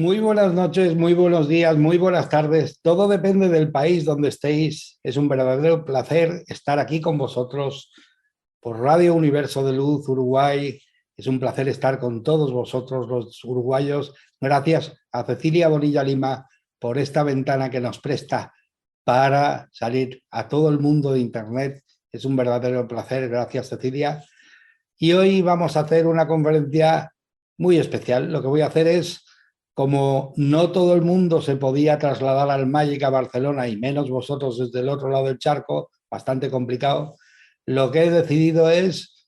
Muy buenas noches, muy buenos días, muy buenas tardes. Todo depende del país donde estéis. Es un verdadero placer estar aquí con vosotros por Radio Universo de Luz Uruguay. Es un placer estar con todos vosotros los uruguayos. Gracias a Cecilia Bonilla Lima por esta ventana que nos presta para salir a todo el mundo de Internet. Es un verdadero placer. Gracias, Cecilia. Y hoy vamos a hacer una conferencia muy especial. Lo que voy a hacer es, como no todo el mundo se podía trasladar al Magic a Barcelona y menos vosotros desde el otro lado del charco, bastante complicado, lo que he decidido es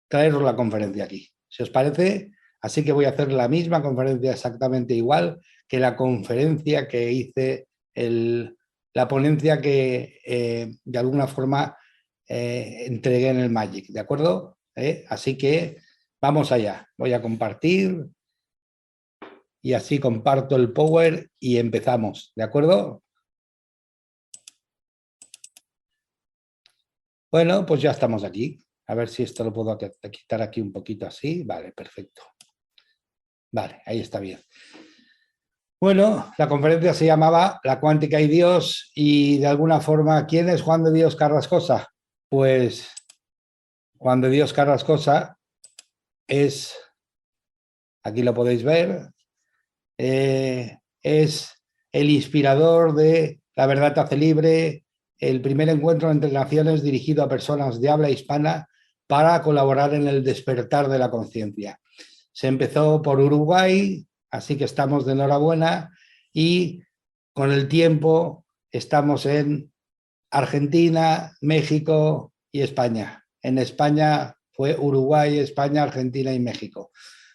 traeros la conferencia aquí. ¿Si os parece? Así que voy a hacer la misma conferencia exactamente igual que la conferencia que hice, la ponencia que de alguna forma entregué en el Magic, ¿de acuerdo? Así que vamos allá. Voy a compartir y así comparto el Power y empezamos, ¿de acuerdo? Bueno, pues ya estamos aquí. A ver si esto lo puedo quitar aquí un poquito así. Vale, perfecto. Vale, ahí está bien. Bueno, la conferencia se llamaba La cuántica y Dios y de alguna forma, ¿quién es Juan de Dios Carrascosa? Pues Juan de Dios Carrascosa es, aquí lo podéis ver, es el inspirador de La verdad te hace libre, el primer encuentro entre naciones dirigido a personas de habla hispana para colaborar en el despertar de la conciencia. Se empezó por Uruguay, así que estamos de enhorabuena, y con el tiempo estamos en Argentina, México y España. En España fue Uruguay, España, Argentina y México.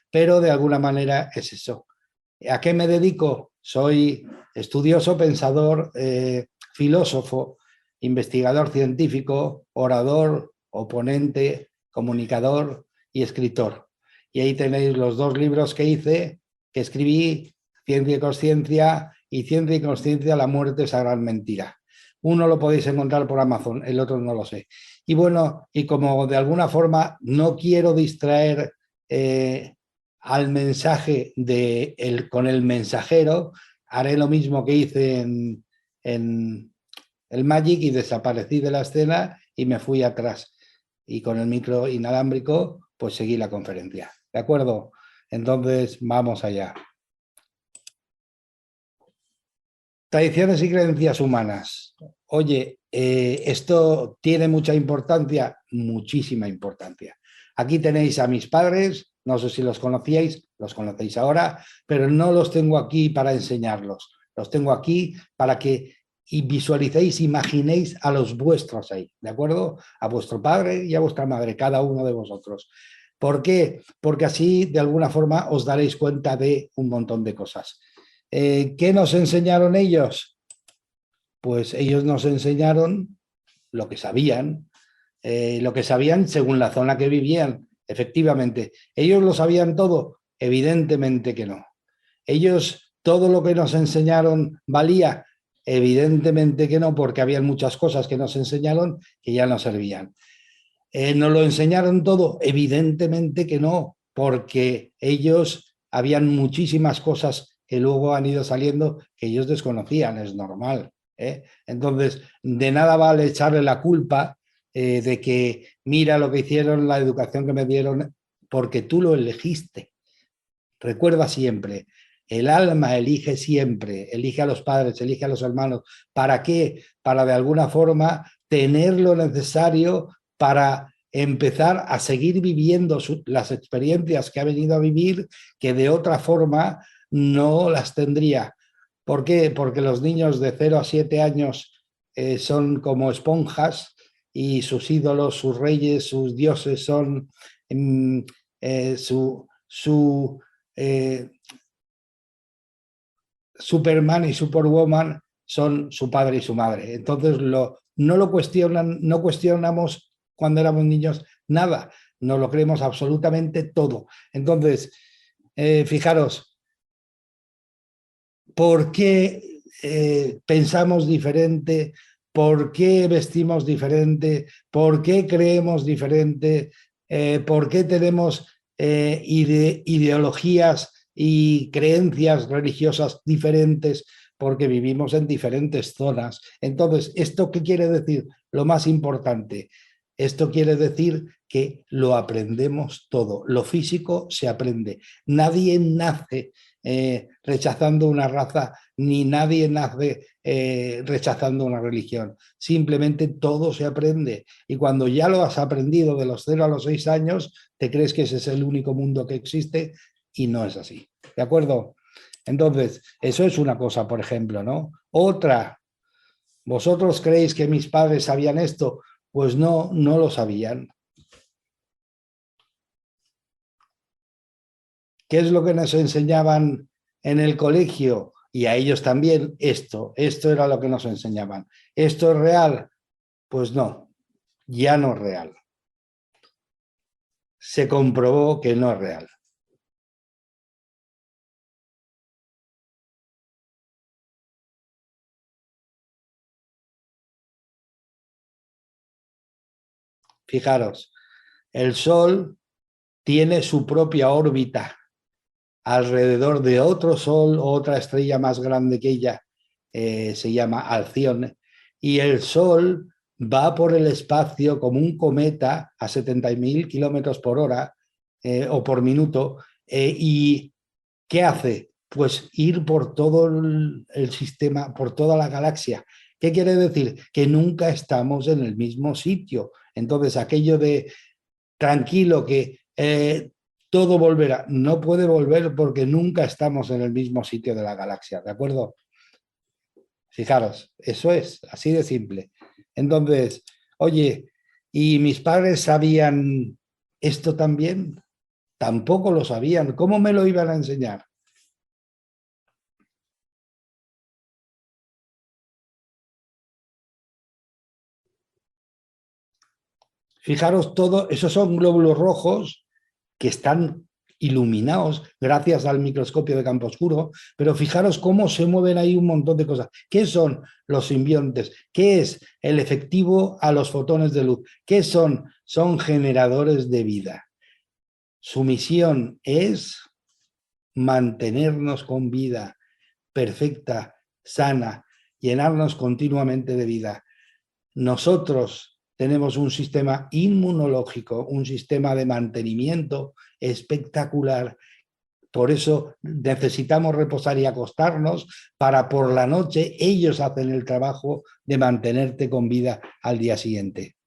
Pero de alguna manera es eso. ¿A qué me dedico? Soy estudioso, pensador, filósofo, investigador científico, orador, oponente, comunicador y escritor. Y ahí tenéis los dos libros que hice, que escribí, Ciencia y Consciencia y Ciencia y Consciencia, la muerte, esa gran mentira. Uno lo podéis encontrar por Amazon, el otro no lo sé. Y bueno, y como de alguna forma no quiero distraer al mensaje con el mensajero, haré lo mismo que hice en el Magic y desaparecí de la escena y me fui atrás. Y con el micro inalámbrico, pues seguí la conferencia. ¿De acuerdo? Entonces, vamos allá. Tradiciones y creencias humanas. Oye, esto tiene mucha importancia, muchísima importancia. Aquí tenéis a mis padres, no sé si los conocíais, los conocéis ahora, pero no los tengo aquí para enseñarlos. Los tengo aquí para que visualicéis, imaginéis a los vuestros ahí, ¿de acuerdo? A vuestro padre y a vuestra madre, cada uno de vosotros. ¿Por qué? Porque así, de alguna forma, os daréis cuenta de un montón de cosas. ¿Qué nos enseñaron ellos? Pues ellos nos enseñaron lo que sabían según la zona que vivían. Efectivamente, ¿ellos lo sabían todo? Evidentemente que no. ¿Ellos todo lo que nos enseñaron valía? Evidentemente que no, porque había muchas cosas que nos enseñaron que ya no servían. ¿Nos lo enseñaron todo? Evidentemente que no, porque ellos habían muchísimas cosas que luego han ido saliendo que ellos desconocían, es normal. Entonces, de nada vale echarle la culpa de que mira lo que hicieron, la educación que me dieron, porque tú lo elegiste. Recuerda siempre, el alma elige siempre, elige a los padres, elige a los hermanos. ¿Para qué? Para de alguna forma tener lo necesario para empezar a seguir viviendo las experiencias que ha venido a vivir, que de otra forma no las tendría. ¿Por qué? Porque los niños de 0 a 7 años son como esponjas y sus ídolos, sus reyes, sus dioses son su Superman y Superwoman son su padre y su madre. Entonces no lo cuestionan, no cuestionamos cuando éramos niños nada, nos lo creemos absolutamente todo. Entonces, fijaros, ¿por qué pensamos diferente? ¿Por qué vestimos diferente? ¿Por qué creemos diferente? ¿Por qué tenemos ideologías y creencias religiosas diferentes porque vivimos en diferentes zonas. Entonces, ¿esto qué quiere decir? Lo más importante, esto quiere decir que lo aprendemos todo. Lo físico se aprende. Nadie nace rechazando una raza, ni nadie nace rechazando una religión. Simplemente todo se aprende. Y cuando ya lo has aprendido de los 0 a los 6 años, te crees que ese es el único mundo que existe y no es así. ¿De acuerdo? Entonces, eso es una cosa, por ejemplo, ¿no? Otra, ¿vosotros creéis que mis padres sabían esto? Pues no, no lo sabían. ¿Qué es lo que nos enseñaban en el colegio? Y a ellos también esto era lo que nos enseñaban. ¿Esto es real? Pues no, ya no es real. Se comprobó que no es real. Fijaros, el Sol tiene su propia órbita alrededor de otro Sol o otra estrella más grande que ella, se llama Alcione, y el Sol va por el espacio como un cometa a 70.000 kilómetros por hora o por minuto. ¿Y qué hace? Pues ir por todo el sistema, por toda la galaxia. ¿Qué quiere decir? Que nunca estamos en el mismo sitio. Entonces, aquello de tranquilo que todo volverá, no puede volver porque nunca estamos en el mismo sitio de la galaxia, ¿de acuerdo? Fijaros, eso es, así de simple. Entonces, oye, ¿y mis padres sabían esto también? Tampoco lo sabían. ¿Cómo me lo iban a enseñar? Fijaros todo, esos son glóbulos rojos que están iluminados gracias al microscopio de campo oscuro, pero fijaros cómo se mueven ahí un montón de cosas. ¿Qué son los simbiontes? ¿Qué es el efectivo a los fotones de luz? ¿Qué son? Son generadores de vida. Su misión es mantenernos con vida perfecta, sana, llenarnos continuamente de vida. Nosotros tenemos un sistema inmunológico, un sistema de mantenimiento espectacular. Por eso necesitamos reposar y acostarnos para por la noche ellos hacen el trabajo de mantenerte con vida al día siguiente.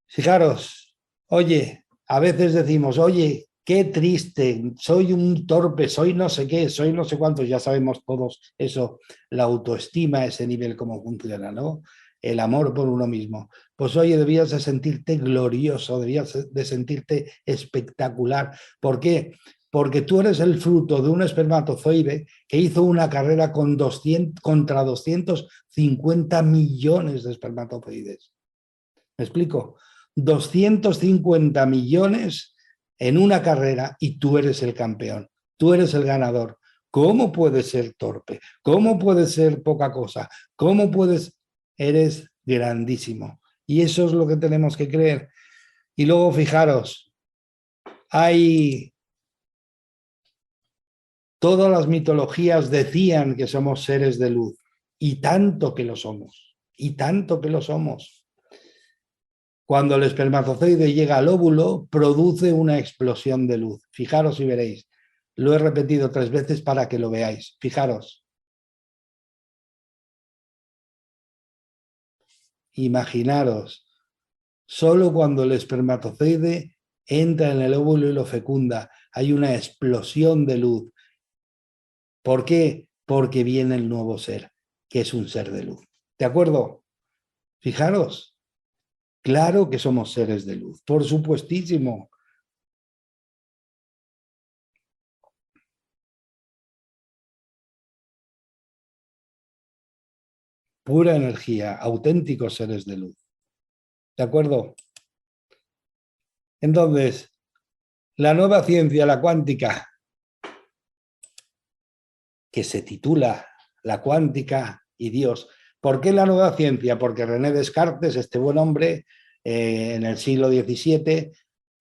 Fijaros, oye, a veces decimos, oye, qué triste, soy un torpe, soy no sé qué, soy no sé cuántos, ya sabemos todos eso, la autoestima, ese nivel, cómo funciona, ¿no? El amor por uno mismo. Pues oye, debías de sentirte glorioso, debías de sentirte espectacular. ¿Por qué? Porque tú eres el fruto de un espermatozoide que hizo una carrera contra 250 millones de espermatozoides. ¿Me explico? 250 millones en una carrera y tú eres el campeón, tú eres el ganador. ¿Cómo puedes ser torpe? ¿Cómo puedes ser poca cosa? ¿Cómo puedes? Eres grandísimo. Y eso es lo que tenemos que creer. Y luego fijaros, hay todas las mitologías decían que somos seres de luz y tanto que lo somos, y tanto que lo somos. Cuando el espermatozoide llega al óvulo, produce una explosión de luz. Fijaros y veréis. Lo he repetido 3 veces para que lo veáis. Fijaros. Imaginaros. Solo cuando el espermatozoide entra en el óvulo y lo fecunda, hay una explosión de luz. ¿Por qué? Porque viene el nuevo ser, que es un ser de luz. ¿De acuerdo? Fijaros. Claro que somos seres de luz. Por supuestísimo. Pura energía, auténticos seres de luz. ¿De acuerdo? Entonces, la nueva ciencia, la cuántica, que se titula La cuántica y Dios. ¿Por qué la nueva ciencia? Porque René Descartes, este buen hombre, en el siglo XVII,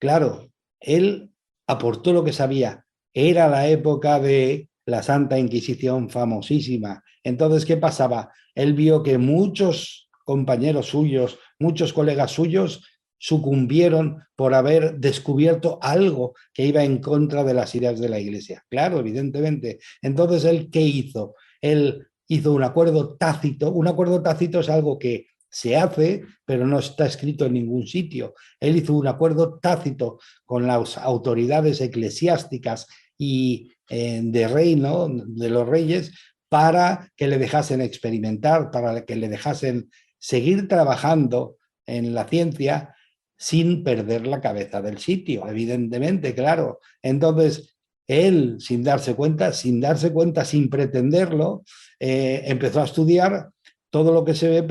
claro, él aportó lo que sabía. Era la época de la Santa Inquisición famosísima. Entonces, ¿qué pasaba? Él vio que muchos compañeros suyos, muchos colegas suyos, sucumbieron por haber descubierto algo que iba en contra de las ideas de la Iglesia. Claro, evidentemente. Entonces, ¿él qué hizo? Él hizo un acuerdo tácito. Un acuerdo tácito es algo que se hace, pero no está escrito en ningún sitio. Él hizo un acuerdo tácito con las autoridades eclesiásticas y de reino, de los reyes, para que le dejasen experimentar, para que le dejasen seguir trabajando en la ciencia sin perder la cabeza del sitio, evidentemente, claro. Entonces, él, sin darse cuenta, sin pretenderlo, empezó a estudiar todo lo que se ve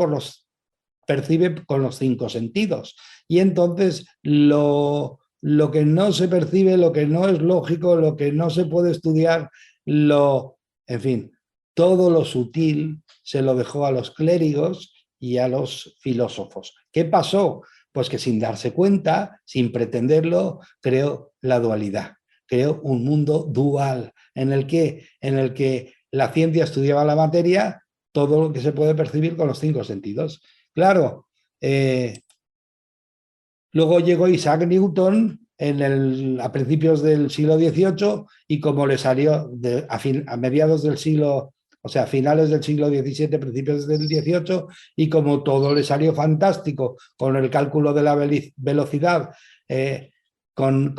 percibe con los 5 sentidos. Y entonces lo que no se percibe, lo que no es lógico, lo que no se puede estudiar, en fin, todo lo sutil se lo dejó a los clérigos y a los filósofos. ¿Qué pasó? Pues que sin darse cuenta, sin pretenderlo, creó la dualidad, creó un mundo dual en el que la ciencia estudiaba la materia, todo lo que se puede percibir con los 5 sentidos. Claro, luego llegó Isaac Newton a principios del siglo XVIII y como le salió a mediados del siglo, o sea, finales del siglo XVII, principios del XVIII, y como todo le salió fantástico con el cálculo de la velocidad, con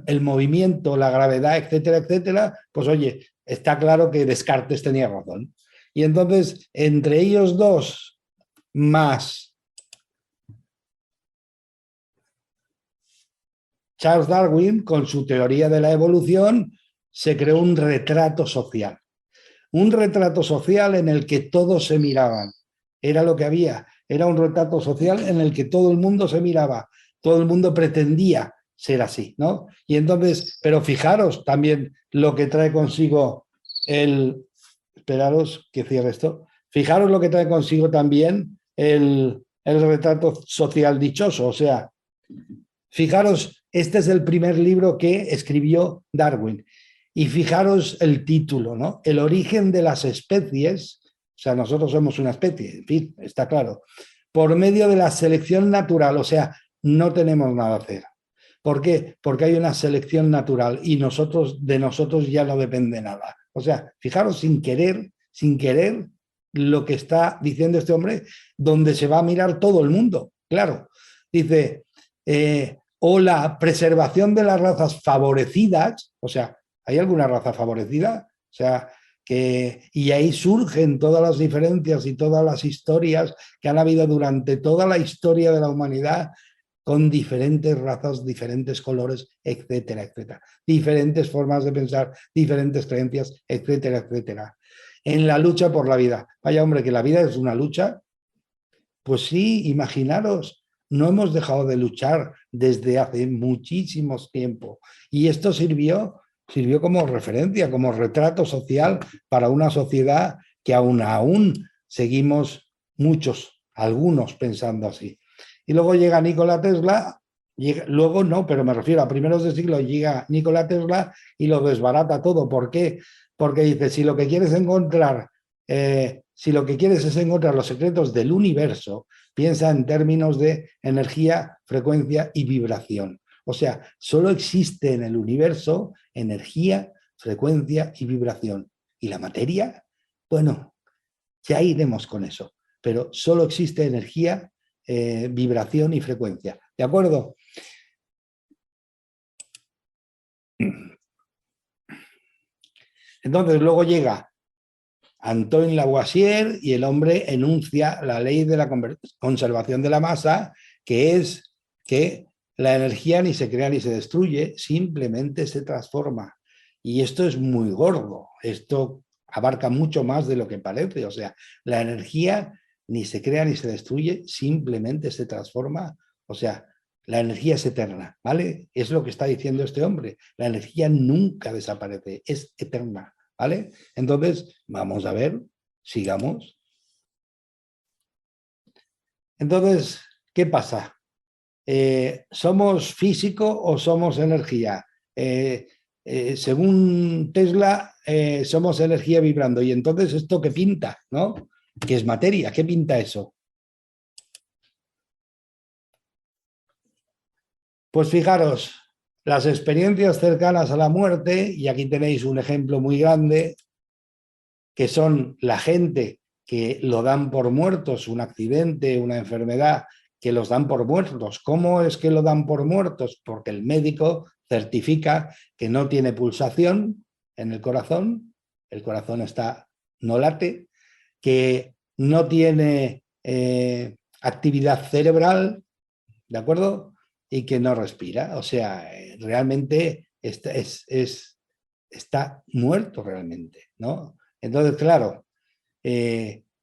el movimiento, la gravedad, etcétera, etcétera, pues oye, está claro que Descartes tenía razón. Y entonces, entre ellos dos, más Charles Darwin, con su teoría de la evolución, se creó un retrato social. Un retrato social en el que todos se miraban. Era lo que había. Era un retrato social en el que todo el mundo se miraba. Todo el mundo pretendía ser así, ¿no? Y entonces, pero fijaros también lo que trae consigo esperaros que cierre esto. Fijaros lo que trae consigo también el retrato social dichoso. O sea, fijaros, este es el primer libro que escribió Darwin. Y fijaros el título, ¿no? El origen de las especies, o sea, nosotros somos una especie, en fin, está claro, por medio de la selección natural, o sea, no tenemos nada a hacer. ¿Por qué? Porque hay una selección natural y de nosotros ya no depende nada. O sea, fijaros sin querer lo que está diciendo este hombre, donde se va a mirar todo el mundo. Claro, dice, o la preservación de las razas favorecidas, o sea, ¿hay alguna raza favorecida? O sea, y ahí surgen todas las diferencias y todas las historias que han habido durante toda la historia de la humanidad con diferentes razas, diferentes colores, etcétera, etcétera. Diferentes formas de pensar, diferentes creencias, etcétera, etcétera. En la lucha por la vida. Vaya hombre, que la vida es una lucha. Pues sí, imaginaros, no hemos dejado de luchar desde hace muchísimos tiempo. Y esto sirvió como referencia, como retrato social para una sociedad que aún seguimos algunos pensando así. Y luego llega Nikola Tesla, luego no, pero me refiero a primeros de siglo, llega Nikola Tesla y lo desbarata todo. ¿Por qué? Porque dice, si lo que quieres es encontrar los secretos del universo, piensa en términos de energía, frecuencia y vibración. O sea, solo existe en el universo energía, frecuencia y vibración. ¿Y la materia? Bueno, ya iremos con eso. Pero solo existe energía, vibración y frecuencia. ¿De acuerdo? Entonces luego llega Antoine Lavoisier y el hombre enuncia la ley de la conservación de la masa, que es que la energía ni se crea ni se destruye, simplemente se transforma. Y esto es muy gordo, esto abarca mucho más de lo que parece. O sea, la energía ni se crea ni se destruye, simplemente se transforma. O sea, la energía es eterna, ¿vale? Es lo que está diciendo este hombre. La energía nunca desaparece, es eterna. ¿Vale? Entonces, vamos a ver, sigamos. Entonces, ¿qué pasa? ¿Somos físico o somos energía? según Tesla, somos energía vibrando. Y entonces, ¿esto qué pinta? ¿No? ¿Qué es materia? ¿Qué pinta eso? Pues fijaros, las experiencias cercanas a la muerte, y aquí tenéis un ejemplo muy grande, que son la gente que lo dan por muertos, un accidente, una enfermedad, que los dan por muertos. ¿Cómo es que lo dan por muertos? Porque el médico certifica que no tiene pulsación en el corazón está, no late, que no tiene actividad cerebral, ¿de acuerdo? Y que no respira. O sea, realmente está muerto realmente, ¿no? Entonces, claro,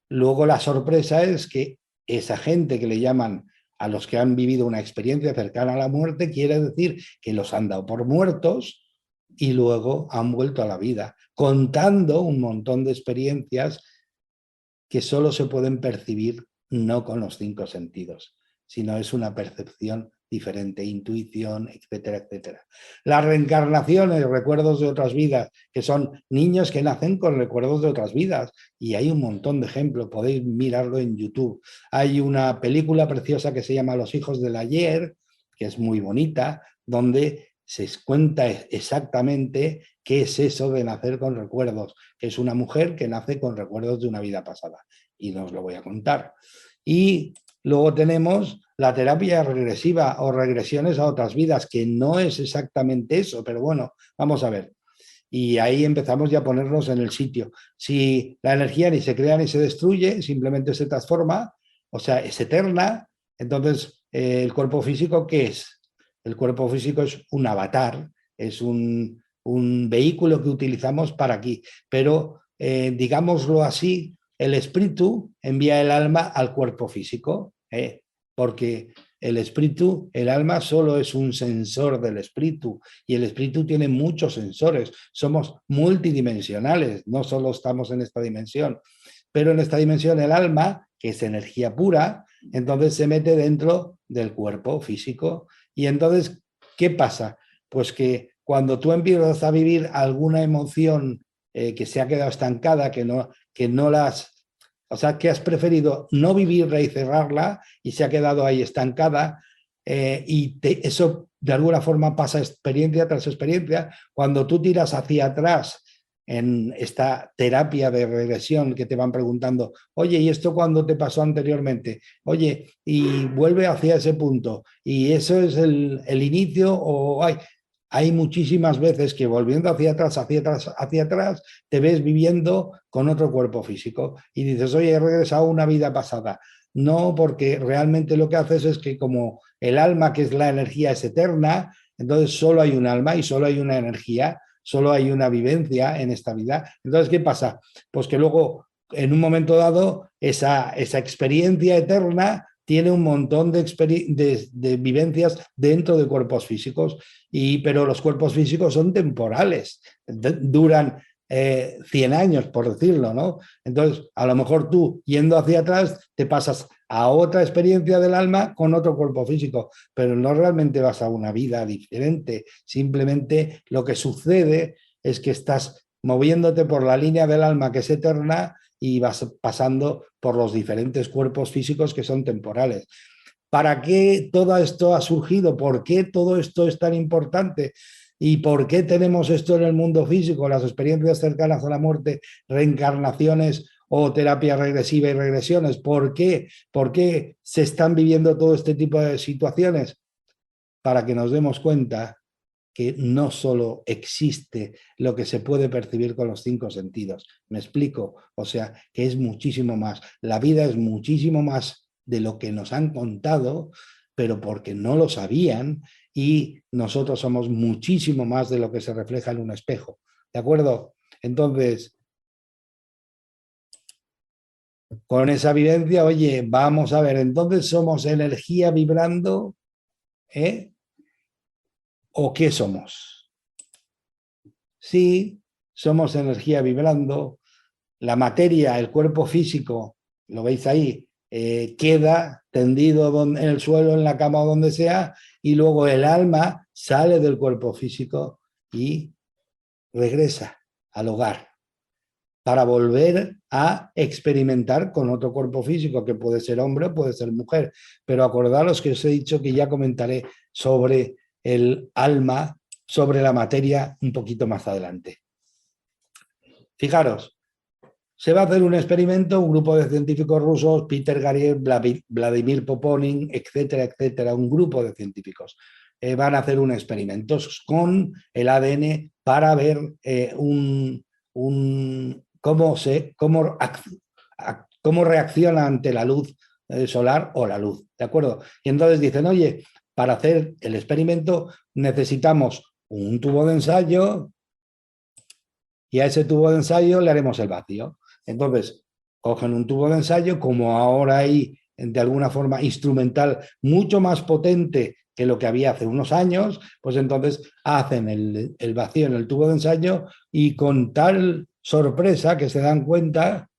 luego la sorpresa es que esa gente que le llaman a los que han vivido una experiencia cercana a la muerte, quiere decir que los han dado por muertos y luego han vuelto a la vida, contando un montón de experiencias que solo se pueden percibir no con los 5 sentidos, sino es una percepción diferente, intuición, etcétera, etcétera. Las reencarnaciones, recuerdos de otras vidas, que son niños que nacen con recuerdos de otras vidas, y hay un montón de ejemplos, podéis mirarlo en YouTube. Hay una película preciosa que se llama Los hijos del ayer, que es muy bonita, donde se cuenta exactamente qué es eso de nacer con recuerdos, que es una mujer que nace con recuerdos de una vida pasada, y no os lo voy a contar. Y luego tenemos la terapia regresiva o regresiones a otras vidas, que no es exactamente eso, pero bueno, vamos a ver. Y ahí empezamos ya a ponernos en el sitio. Si la energía ni se crea ni se destruye, simplemente se transforma, o sea, es eterna, entonces el cuerpo físico, ¿qué es? El cuerpo físico es un avatar, es un vehículo que utilizamos para aquí, pero digámoslo así, el espíritu envía el alma al cuerpo físico, porque el espíritu, el alma solo es un sensor del espíritu, y el espíritu tiene muchos sensores, somos multidimensionales, no solo estamos en esta dimensión, pero en esta dimensión el alma, que es energía pura, entonces se mete dentro del cuerpo físico. Y entonces, ¿qué pasa? Pues que cuando tú empiezas a vivir alguna emoción que se ha quedado estancada, que no las, o sea, que has preferido no vivirla y cerrarla y se ha quedado ahí estancada, eso de alguna forma pasa experiencia tras experiencia. Cuando tú tiras hacia atrás en esta terapia de regresión, que te van preguntando, oye, ¿y esto cuándo te pasó anteriormente? Oye, y vuelve hacia ese punto, y eso es el inicio, o hay muchísimas veces que volviendo hacia atrás, hacia atrás, hacia atrás, te ves viviendo con otro cuerpo físico y dices, oye, he regresado a una vida pasada. No, porque realmente lo que haces es que como el alma, que es la energía, es eterna, entonces solo hay un alma y solo hay una energía, solo hay una vivencia en esta vida. Entonces, ¿qué pasa? Pues que luego, en un momento dado, esa experiencia eterna tiene un montón de vivencias dentro de cuerpos físicos, pero los cuerpos físicos son temporales, duran 100 años, por decirlo, ¿no? Entonces, a lo mejor tú, yendo hacia atrás, te pasas a otra experiencia del alma con otro cuerpo físico, pero no realmente vas a una vida diferente. Simplemente lo que sucede es que estás moviéndote por la línea del alma, que es eterna, y vas pasando por los diferentes cuerpos físicos que son temporales. ¿Para qué todo esto ha surgido? ¿Por qué todo esto es tan importante? ¿Y por qué tenemos esto en el mundo físico? Las experiencias cercanas a la muerte, reencarnaciones o terapia regresiva y regresiones. ¿Por qué? ¿Por qué se están viviendo todo este tipo de situaciones? Para que nos demos cuenta que no solo existe lo que se puede percibir con los 5 sentidos. ¿Me explico? O sea, que es muchísimo más. La vida es muchísimo más de lo que nos han contado, pero porque no lo sabían, y nosotros somos muchísimo más de lo que se refleja en un espejo. ¿De acuerdo? Entonces, con esa vivencia, oye, vamos a ver, entonces somos energía vibrando, ¿eh? ¿O qué somos? Sí, somos energía vibrando, la materia, el cuerpo físico, lo veis ahí, queda tendido en el suelo, en la cama o donde sea, y luego el alma sale del cuerpo físico y regresa al hogar para volver a experimentar con otro cuerpo físico, que puede ser hombre o puede ser mujer. Pero acordaros que os he dicho que ya comentaré sobre el alma, sobre la materia un poquito más adelante. Fijaros, se va a hacer un experimento, un grupo de científicos rusos, Peter Gariev, Vladimir Poponin, etcétera, etcétera, un grupo de científicos. Van a hacer un experimento con el ADN para ver cómo reacciona ante la luz solar o la luz, ¿de acuerdo? Y entonces dicen, oye, para hacer el experimento necesitamos un tubo de ensayo y a ese tubo de ensayo le haremos el vacío. Entonces, cogen un tubo de ensayo, como ahora hay de alguna forma instrumental mucho más potente que lo que había hace unos años, pues entonces hacen el vacío en el tubo de ensayo y con tal sorpresa que se dan cuenta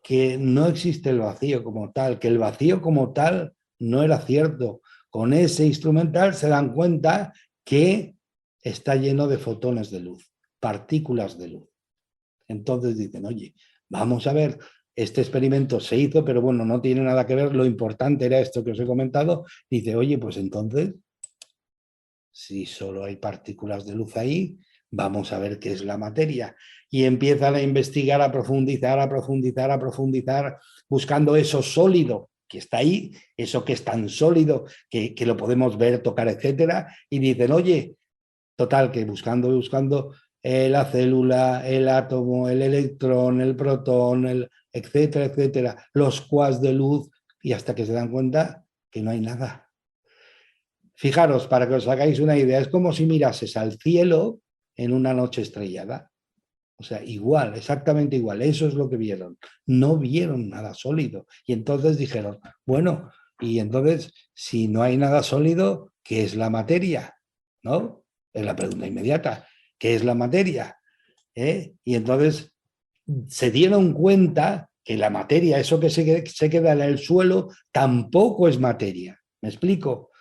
que no existe el vacío como tal, que el vacío como tal no era cierto. Con ese instrumental se dan cuenta que está lleno de fotones de luz, partículas de luz. Entonces dicen, oye, vamos a ver, este experimento se hizo, pero bueno, no tiene nada que ver, lo importante era esto que os he comentado. Dice, oye, pues entonces, si solo hay partículas de luz ahí, vamos a ver qué es la materia. Y empiezan a investigar, a profundizar, a profundizar, a profundizar, buscando eso sólido que está ahí, eso que es tan sólido que lo podemos ver, tocar, etcétera. Y dicen, oye, total, que buscando y buscando la célula, el átomo, el electrón, el protón, etcétera, etcétera, los quarks de luz, y hasta que se dan cuenta que no hay nada. Fijaros, para que os hagáis una idea, es como si mirases al cielo en una noche estrellada. O sea, igual, exactamente igual, eso es lo que vieron. No vieron nada sólido. Y entonces dijeron, bueno, y entonces, si no hay nada sólido, ¿qué es la materia? ¿No? Es la pregunta inmediata. ¿Qué es la materia? Y entonces se dieron cuenta que la materia, eso que se queda en el suelo, tampoco es materia. ¿Me explico?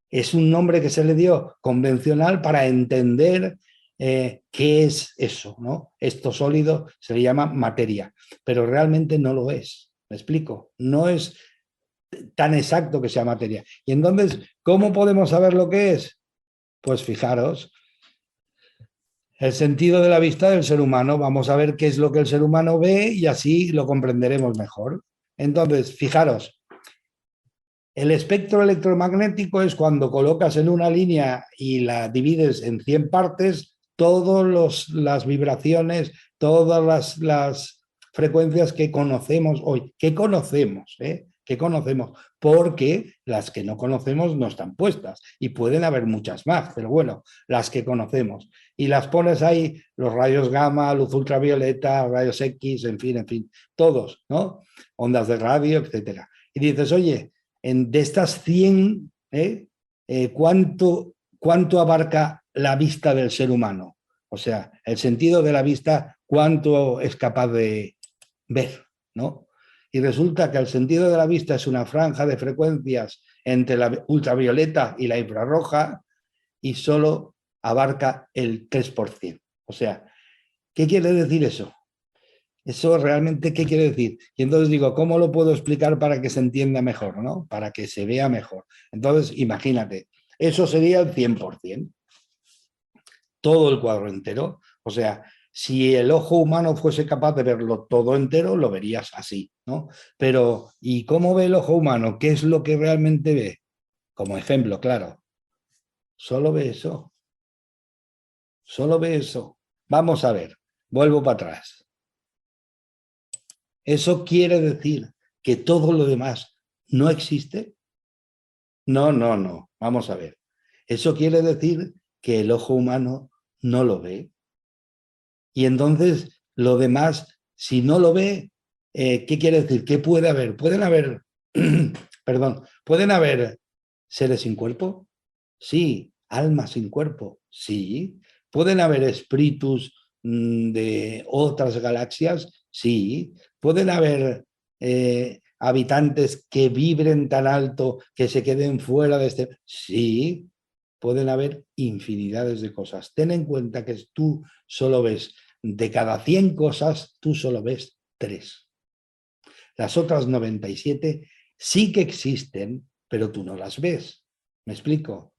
Es un nombre que se le dio convencional para entender qué es eso, ¿no? Esto sólido se le llama materia, pero realmente no lo es. ¿Me explico? No es tan exacto que sea materia. Y entonces, ¿cómo podemos saber lo que es? Pues fijaros, el sentido de la vista del ser humano. Vamos a ver qué es lo que el ser humano ve y así lo comprenderemos mejor. Entonces, fijaros, el espectro electromagnético es cuando colocas en una línea y la divides en 100 partes todas las vibraciones, todas las frecuencias que conocemos hoy. ¿Qué conocemos? ¿Qué conocemos? Porque las que no conocemos no están puestas y pueden haber muchas más, pero bueno, las que conocemos. Y las pones ahí, los rayos gamma, luz ultravioleta, rayos X, en fin, todos, ¿no? Ondas de radio, etcétera. Y dices, oye, de estas 100, ¿cuánto abarca la vista del ser humano? O sea, el sentido de la vista, ¿cuánto es capaz de ver? ¿No? Y resulta que el sentido de la vista es una franja de frecuencias entre la ultravioleta y la infrarroja y solo abarca el 3%. O sea, ¿qué quiere decir eso? Eso realmente, ¿qué quiere decir? Y entonces digo, ¿cómo lo puedo explicar para que se entienda mejor, ¿no? Para que se vea mejor. Entonces, imagínate, eso sería el 100%, todo el cuadro entero. O sea, si el ojo humano fuese capaz de verlo todo entero, lo verías así, ¿no? Pero, ¿y cómo ve el ojo humano? ¿Qué es lo que realmente ve? Como ejemplo, claro, solo ve eso, solo ve eso. Vamos a ver, vuelvo para atrás. ¿Eso quiere decir que todo lo demás no existe? No, no, no. Vamos a ver. Eso quiere decir que el ojo humano no lo ve. Y entonces lo demás, si no lo ve, ¿qué quiere decir? ¿Qué puede haber? Pueden haber, perdón, pueden haber seres sin cuerpo. Sí. Almas sin cuerpo. Sí. Pueden haber espíritus de otras galaxias. Sí. Pueden haber habitantes que vibren tan alto que se queden fuera de este... Sí, pueden haber infinidades de cosas. Ten en cuenta que tú solo ves, de cada 100 cosas, tú solo ves 3. Las otras 97 sí que existen, pero tú no las ves. ¿Me explico?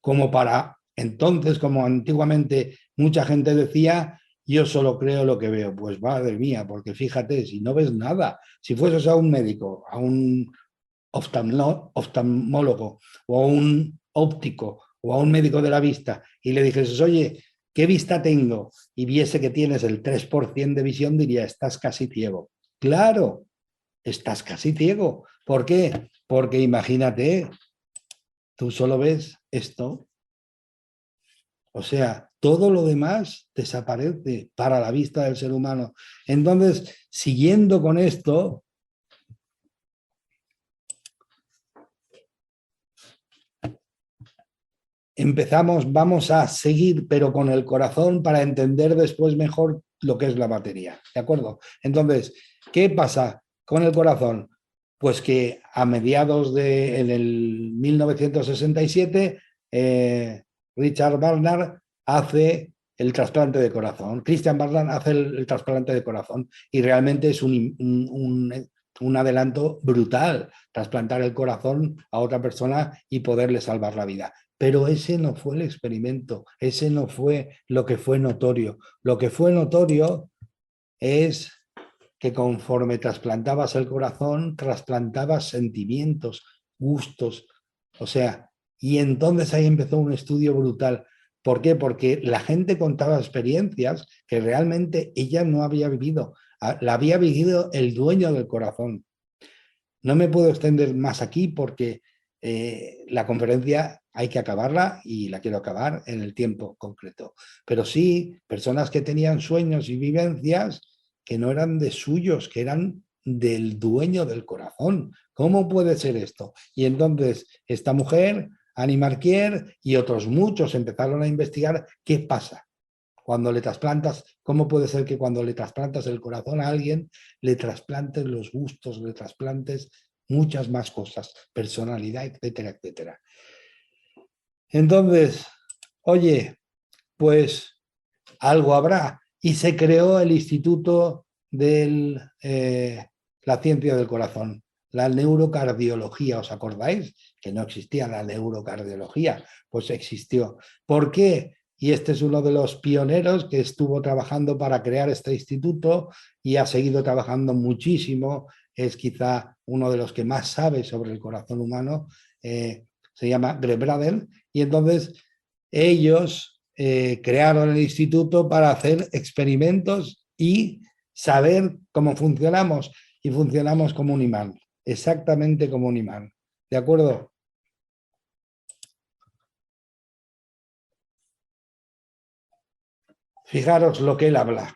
Como para entonces, como antiguamente mucha gente decía, yo solo creo lo que veo. Pues madre mía, porque fíjate, si no ves nada, si fueses a un médico, a un oftalmólogo o a un óptico o a un médico de la vista y le dijeses, oye, ¿qué vista tengo? Y viese que tienes el 3% de visión, diría, estás casi ciego. Claro, estás casi ciego. ¿Por qué? Porque imagínate, tú solo ves esto. O sea, todo lo demás desaparece para la vista del ser humano. Entonces, siguiendo con esto, vamos a seguir, pero con el corazón para entender después mejor lo que es la materia. ¿De acuerdo? Entonces, ¿qué pasa con el corazón? Pues que a mediados en el 1967, Richard Barnard hace el trasplante de corazón. Christian Barnard hace el trasplante de corazón y realmente es un adelanto brutal trasplantar el corazón a otra persona y poderle salvar la vida. Pero ese no fue el experimento, ese no fue lo que fue notorio. Lo que fue notorio es que conforme trasplantabas el corazón, trasplantabas sentimientos, gustos, o sea, y entonces ahí empezó un estudio brutal. ¿Por qué? Porque la gente contaba experiencias que realmente ella no había vivido, la había vivido el dueño del corazón. No me puedo extender más aquí porque la conferencia hay que acabarla y la quiero acabar en el tiempo concreto. Pero sí, personas que tenían sueños y vivencias que no eran de suyos, que eran del dueño del corazón. ¿Cómo puede ser esto? Y entonces esta mujer, Annie Marquier y otros muchos empezaron a investigar qué pasa. Cuando le trasplantas, ¿cómo puede ser que cuando le trasplantas el corazón a alguien, le trasplantes los gustos, le trasplantes muchas más cosas, personalidad, etcétera, etcétera? Entonces, oye, pues algo habrá. Y se creó el Instituto de la Ciencia del Corazón, la neurocardiología, ¿os acordáis? Que no existía la neurocardiología, pues existió. ¿Por qué? Y este es uno de los pioneros que estuvo trabajando para crear este instituto y ha seguido trabajando muchísimo. Es quizá uno de los que más sabe sobre el corazón humano. Se llama Greg Braden. Y entonces ellos crearon el instituto para hacer experimentos y saber cómo funcionamos. Y funcionamos como un imán, exactamente como un imán. ¿De acuerdo? Fijaros lo que él habla.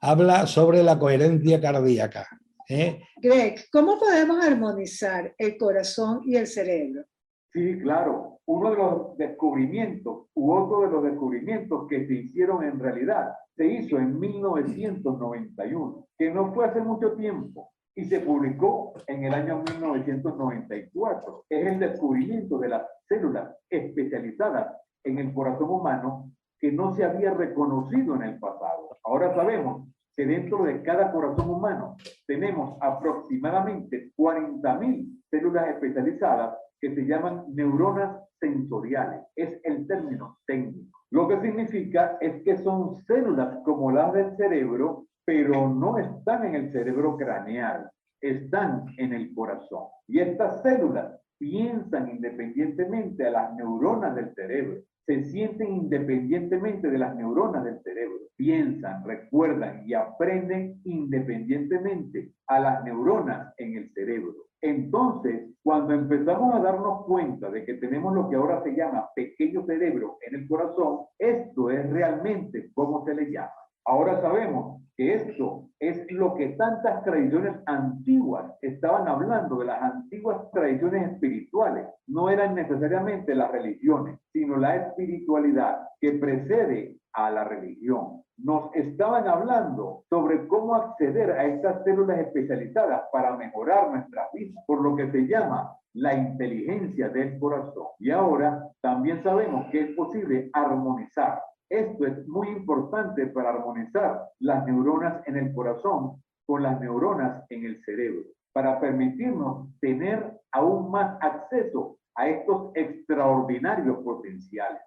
Habla sobre la coherencia cardíaca. Greg, ¿cómo podemos armonizar el corazón y el cerebro? Sí, claro. Uno de los descubrimientos u otro de los descubrimientos que se hicieron en realidad se hizo en 1991, que no fue hace mucho tiempo, y se publicó en el año 1994. Es el descubrimiento de las células especializadas en el corazón humano que no se había reconocido en el pasado. Ahora sabemos que dentro de cada corazón humano tenemos aproximadamente 40.000 células especializadas que se llaman neuronas sensoriales. Es el término técnico. Lo que significa es que son células como las del cerebro, pero no están en el cerebro craneal, están en el corazón. Y estas células piensan independientemente a las neuronas del cerebro, se sienten independientemente de las neuronas del cerebro, piensan, recuerdan y aprenden independientemente a las neuronas en el cerebro. Entonces, cuando empezamos a darnos cuenta de que tenemos lo que ahora se llama pequeño cerebro en el corazón, esto es realmente cómo se le llama. Ahora sabemos que esto es lo que tantas tradiciones antiguas estaban hablando, de las antiguas tradiciones espirituales. No eran necesariamente las religiones, sino la espiritualidad que precede a la religión. Nos estaban hablando sobre cómo acceder a estas células especializadas para mejorar nuestra vida, por lo que se llama la inteligencia del corazón. Y ahora también sabemos que es posible armonizar. Esto es muy importante para armonizar las neuronas en el corazón con las neuronas en el cerebro, para permitirnos tener aún más acceso a estos extraordinarios potenciales.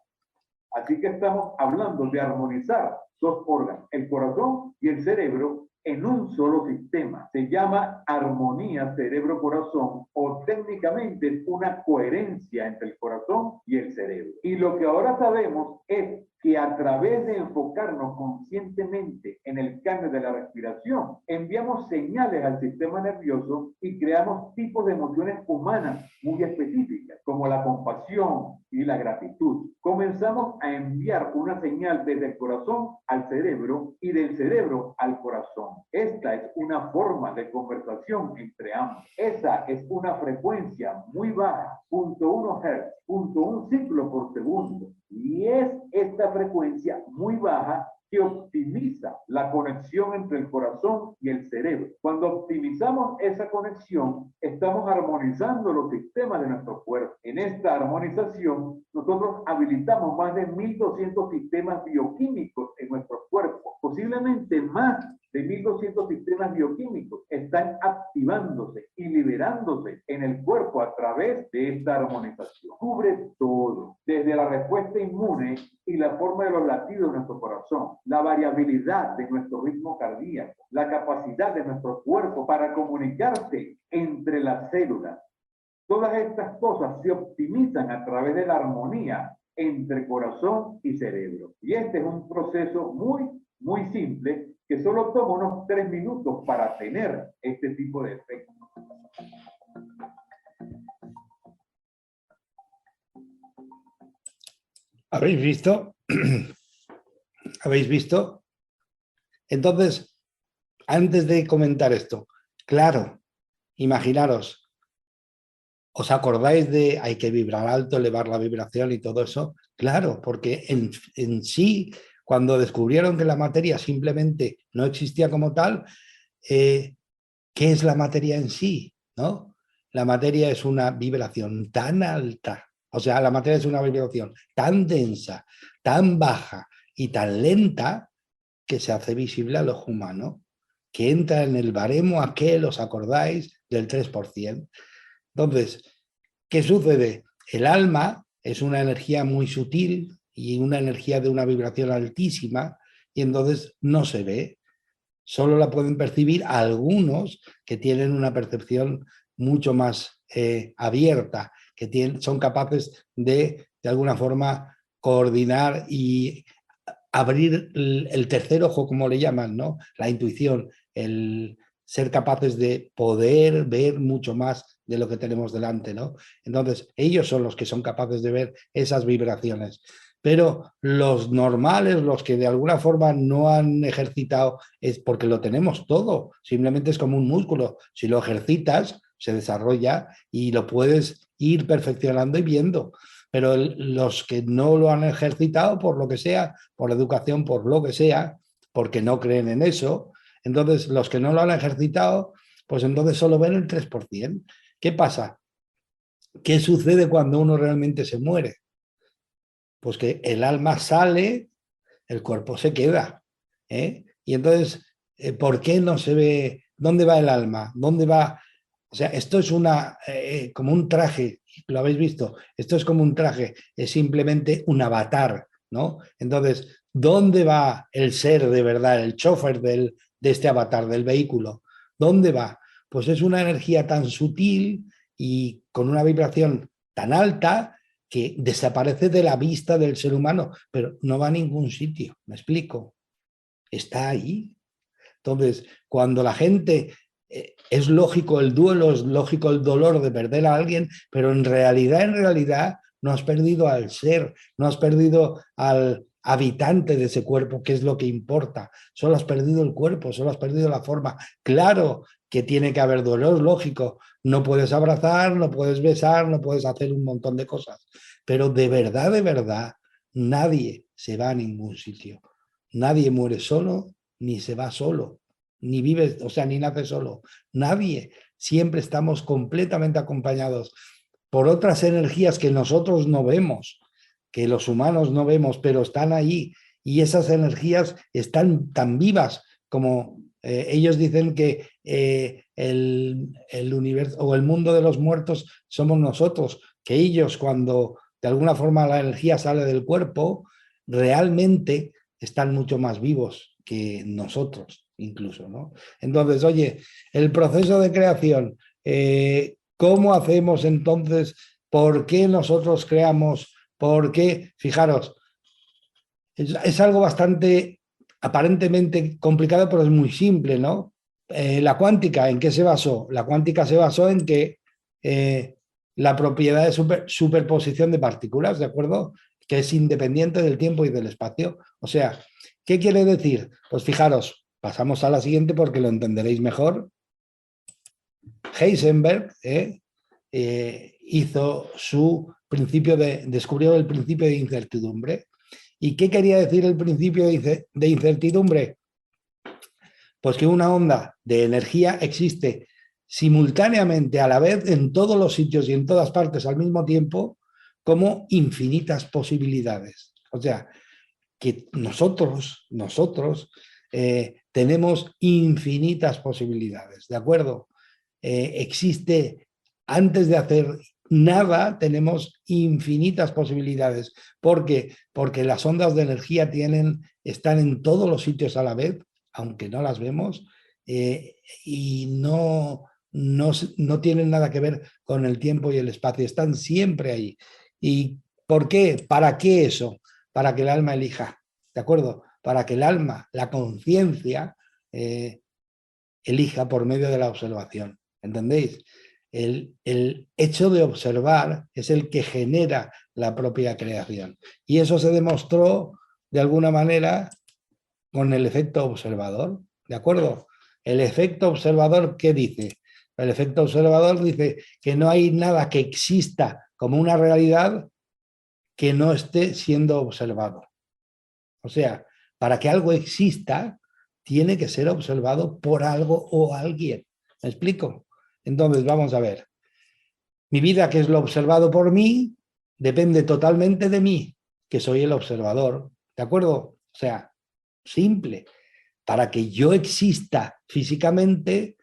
Así que estamos hablando de armonizar dos órganos, el corazón y el cerebro, en un solo sistema. Se llama armonía cerebro-corazón, o técnicamente es una coherencia entre el corazón y el cerebro. Y lo que ahora sabemos es que a través de enfocarnos conscientemente en el cambio de la respiración, enviamos señales al sistema nervioso y creamos tipos de emociones humanas muy específicas, como la compasión y la gratitud. Comenzamos a enviar una señal desde el corazón al cerebro y del cerebro al corazón. Esta es una forma de conversación entre ambos. Esa es una frecuencia muy baja, 0.1 Hz, 0.1 ciclo por segundo. Y es esta frecuencia muy baja que optimiza la conexión entre el corazón y el cerebro. Cuando optimizamos esa conexión, estamos armonizando los sistemas de nuestro cuerpo. En esta armonización, nosotros habilitamos más de 1.200 sistemas bioquímicos en nuestro cuerpo. Posiblemente más de 1.200 sistemas bioquímicos están activándose y liberándose en el cuerpo a través de esta armonización. Cubre todo, desde la respuesta inmune y la forma de los latidos de nuestro corazón, la variabilidad de nuestro ritmo cardíaco, la capacidad de nuestro cuerpo para comunicarse entre las células. Todas estas cosas se optimizan a través de la armonía entre corazón y cerebro. Y este es un proceso muy simple, que solo toma unos 3 minutos para tener este tipo de efectos. ¿Habéis visto? ¿Habéis visto? Entonces, antes de comentar esto, claro, imaginaros, ¿os acordáis de hay que vibrar alto, elevar la vibración y todo eso? Claro, porque en sí, cuando descubrieron que la materia simplemente no existía como tal, ¿qué es la materia en sí? ¿No? La materia es una vibración tan alta, o sea, la materia es una vibración tan densa, tan baja y tan lenta que se hace visible al ojo humano, que entra en el baremo aquel, ¿os acordáis? Del 3%. Entonces, ¿qué sucede? El alma es una energía muy sutil y una energía de una vibración altísima, y entonces no se ve. Solo la pueden percibir algunos que tienen una percepción mucho más abierta, que son capaces de alguna forma, coordinar y abrir el tercer ojo, como le llaman, ¿no? La intuición, el ser capaces de poder ver mucho más de lo que tenemos delante, ¿no? Entonces, ellos son los que son capaces de ver esas vibraciones. Pero los normales, los que de alguna forma no han ejercitado, es porque lo tenemos todo. Simplemente es como un músculo. Si lo ejercitas, se desarrolla y lo puedes ir perfeccionando y viendo. Pero los que no lo han ejercitado, por lo que sea, por educación, por lo que sea, porque no creen en eso, entonces los que no lo han ejercitado, pues entonces solo ven el 3%. ¿Qué pasa? ¿Qué sucede cuando uno realmente se muere? Pues que el alma sale, el cuerpo se queda. Y entonces, ¿por qué no se ve? ¿Dónde va el alma? ¿Dónde va? O sea, esto es como un traje, ¿lo habéis visto? Esto es como un traje, es simplemente un avatar, ¿no? Entonces, ¿dónde va el ser de verdad, el chofer de este avatar, del vehículo? ¿Dónde va? Pues es una energía tan sutil y con una vibración tan alta que desaparece de la vista del ser humano, pero no va a ningún sitio, ¿me explico? Está ahí. Entonces, cuando la gente... es lógico el duelo, es lógico el dolor de perder a alguien, pero en realidad no has perdido al ser, no has perdido al habitante de ese cuerpo, que es lo que importa. Solo has perdido el cuerpo, solo has perdido la forma. Claro que tiene que haber dolor, lógico. No puedes abrazar, no puedes besar, no puedes hacer un montón de cosas. Pero de verdad, nadie se va a ningún sitio. Nadie muere solo, ni se va solo, ni vive, o sea, ni nace solo. Nadie. Siempre estamos completamente acompañados por otras energías que nosotros no vemos, que los humanos no vemos, pero están ahí, y esas energías están tan vivas como ellos dicen que el universo o el mundo de los muertos somos nosotros, que ellos, cuando de alguna forma la energía sale del cuerpo, realmente están mucho más vivos que nosotros incluso, ¿no? Entonces, oye, el proceso de creación, ¿cómo hacemos entonces? ¿Por qué nosotros creamos? ¿Por qué? Fijaros, es algo bastante aparentemente complicado, pero es muy simple, ¿no? La cuántica, ¿en qué se basó? La cuántica se basó en que la propiedad de superposición de partículas, ¿de acuerdo? Que es independiente del tiempo y del espacio. O sea, ¿qué quiere decir? Pues fijaros, pasamos a la siguiente porque lo entenderéis mejor. Heisenberg hizo su principio descubrió el principio de incertidumbre. ¿Y qué quería decir el principio de incertidumbre? Pues que una onda de energía existe simultáneamente, a la vez, en todos los sitios y en todas partes al mismo tiempo, como infinitas posibilidades. O sea, que nosotros tenemos infinitas posibilidades, ¿de acuerdo? Existe, antes de hacer nada, tenemos infinitas posibilidades. ¿Por qué? Porque las ondas de energía están en todos los sitios a la vez, aunque no las vemos, y no tienen nada que ver con el tiempo y el espacio, están siempre ahí. ¿Y por qué? ¿Para qué eso? Para que el alma elija, ¿de acuerdo? Para que el alma, la conciencia, elija por medio de la observación. ¿Entendéis? El hecho de observar es el que genera la propia creación. Y eso se demostró de alguna manera con el efecto observador. ¿De acuerdo? El efecto observador, ¿qué dice? El efecto observador dice que no hay nada que exista como una realidad que no esté siendo observado. O sea, para que algo exista, tiene que ser observado por algo o alguien. ¿Me explico? Entonces, vamos a ver. Mi vida, que es lo observado por mí, depende totalmente de mí, que soy el observador. ¿De acuerdo? O sea, simple. Para que yo exista físicamente,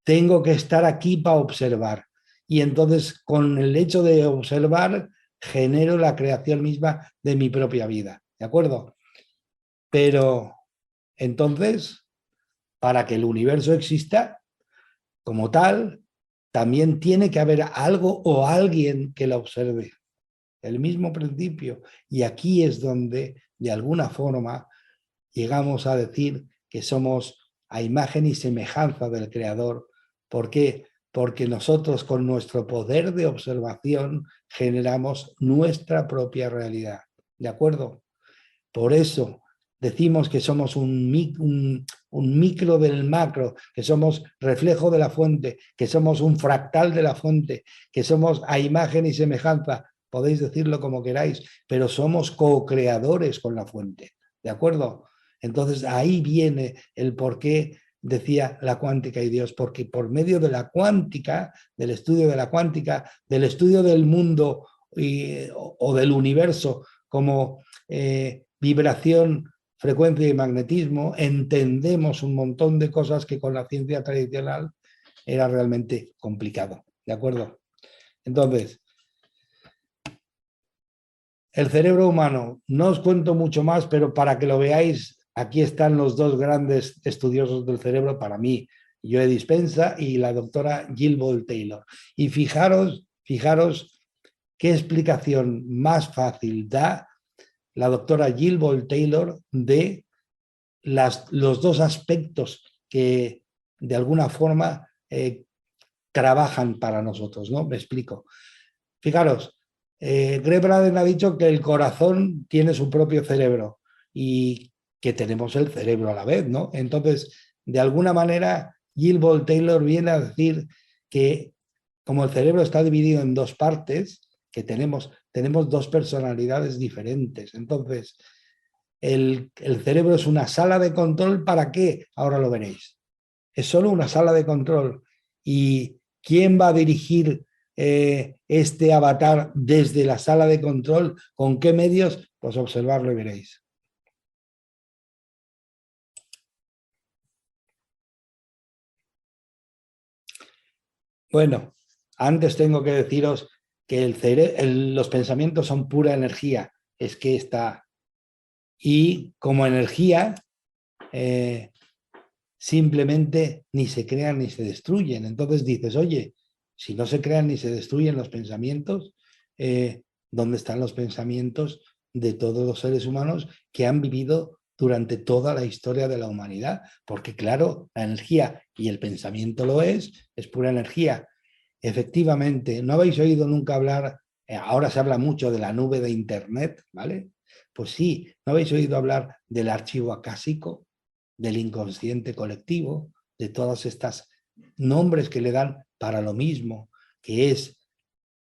tengo que estar aquí para observar. Y entonces, con el hecho de observar, genero la creación misma de mi propia vida. ¿De acuerdo? Pero, entonces, para que el universo exista como tal, también tiene que haber algo o alguien que la observe. El mismo principio. Y aquí es donde, de alguna forma, llegamos a decir que somos a imagen y semejanza del Creador. ¿Por qué? Porque nosotros, con nuestro poder de observación, generamos nuestra propia realidad. ¿De acuerdo? Por eso decimos que somos un micro del macro, que somos reflejo de la fuente, que somos un fractal de la fuente, que somos a imagen y semejanza. Podéis decirlo como queráis, pero somos co-creadores con la fuente. ¿De acuerdo? Entonces ahí viene el por qué decía la cuántica y Dios, porque por medio de la cuántica, del estudio de la cuántica, del estudio del mundo o del universo como vibración, frecuencia y magnetismo, entendemos un montón de cosas que con la ciencia tradicional era realmente complicado. ¿De acuerdo? Entonces, el cerebro humano, no os cuento mucho más, pero para que lo veáis, aquí están los dos grandes estudiosos del cerebro para mí, Joe Dispenza y la doctora Jill Bolte Taylor. Y fijaros qué explicación más fácil da la doctora Jill Bolte Taylor de los dos aspectos que de alguna forma trabajan para nosotros, ¿no? Me explico. Fijaros, Greg Braden ha dicho que el corazón tiene su propio cerebro. y que tenemos el cerebro a la vez, ¿no? Entonces, de alguna manera, Gilbert Taylor viene a decir que como el cerebro está dividido en dos partes, que tenemos dos personalidades diferentes. Entonces, el cerebro es una sala de control. ¿Para qué? Ahora lo veréis. Es solo una sala de control. ¿Y quién va a dirigir este avatar desde la sala de control? ¿Con qué medios? Pues observarlo y veréis. Bueno, antes tengo que deciros que los pensamientos son pura energía. Es que está... Y como energía, simplemente ni se crean ni se destruyen. Entonces dices, oye, si no se crean ni se destruyen los pensamientos, ¿dónde están los pensamientos de todos los seres humanos que han vivido durante toda la historia de la humanidad? Porque claro, la energía, y el pensamiento lo es pura energía. Efectivamente, ¿no habéis oído nunca hablar? Ahora se habla mucho de la nube de Internet, ¿vale? Pues sí, ¿no habéis oído hablar del archivo acásico, del inconsciente colectivo, de todas estas nombres que le dan para lo mismo, que es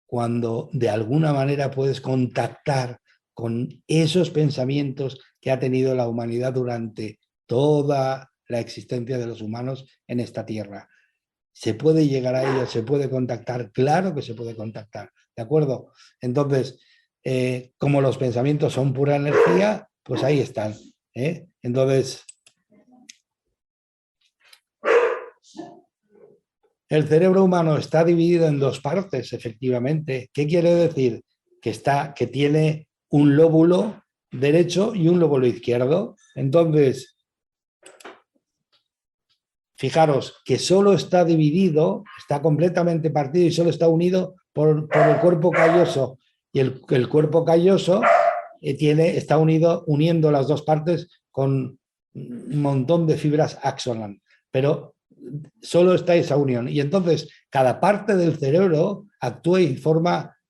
cuando de alguna manera puedes contactar con esos pensamientos que ha tenido la humanidad durante toda la existencia de los humanos en esta tierra? ¿Se puede llegar a ellos? ¿Se puede contactar? Claro que se puede contactar, ¿de acuerdo? Entonces, como los pensamientos son pura energía, pues ahí están. Entonces, el cerebro humano está dividido en dos partes, efectivamente. ¿Qué quiere decir? Que tiene un lóbulo derecho y un lóbulo izquierdo. Entonces, fijaros que solo está dividido, está completamente partido y solo está unido por el cuerpo calloso. Y el cuerpo calloso está uniendo las dos partes con un montón de fibras axonan. Pero solo está esa unión. Y entonces cada parte del cerebro actúa y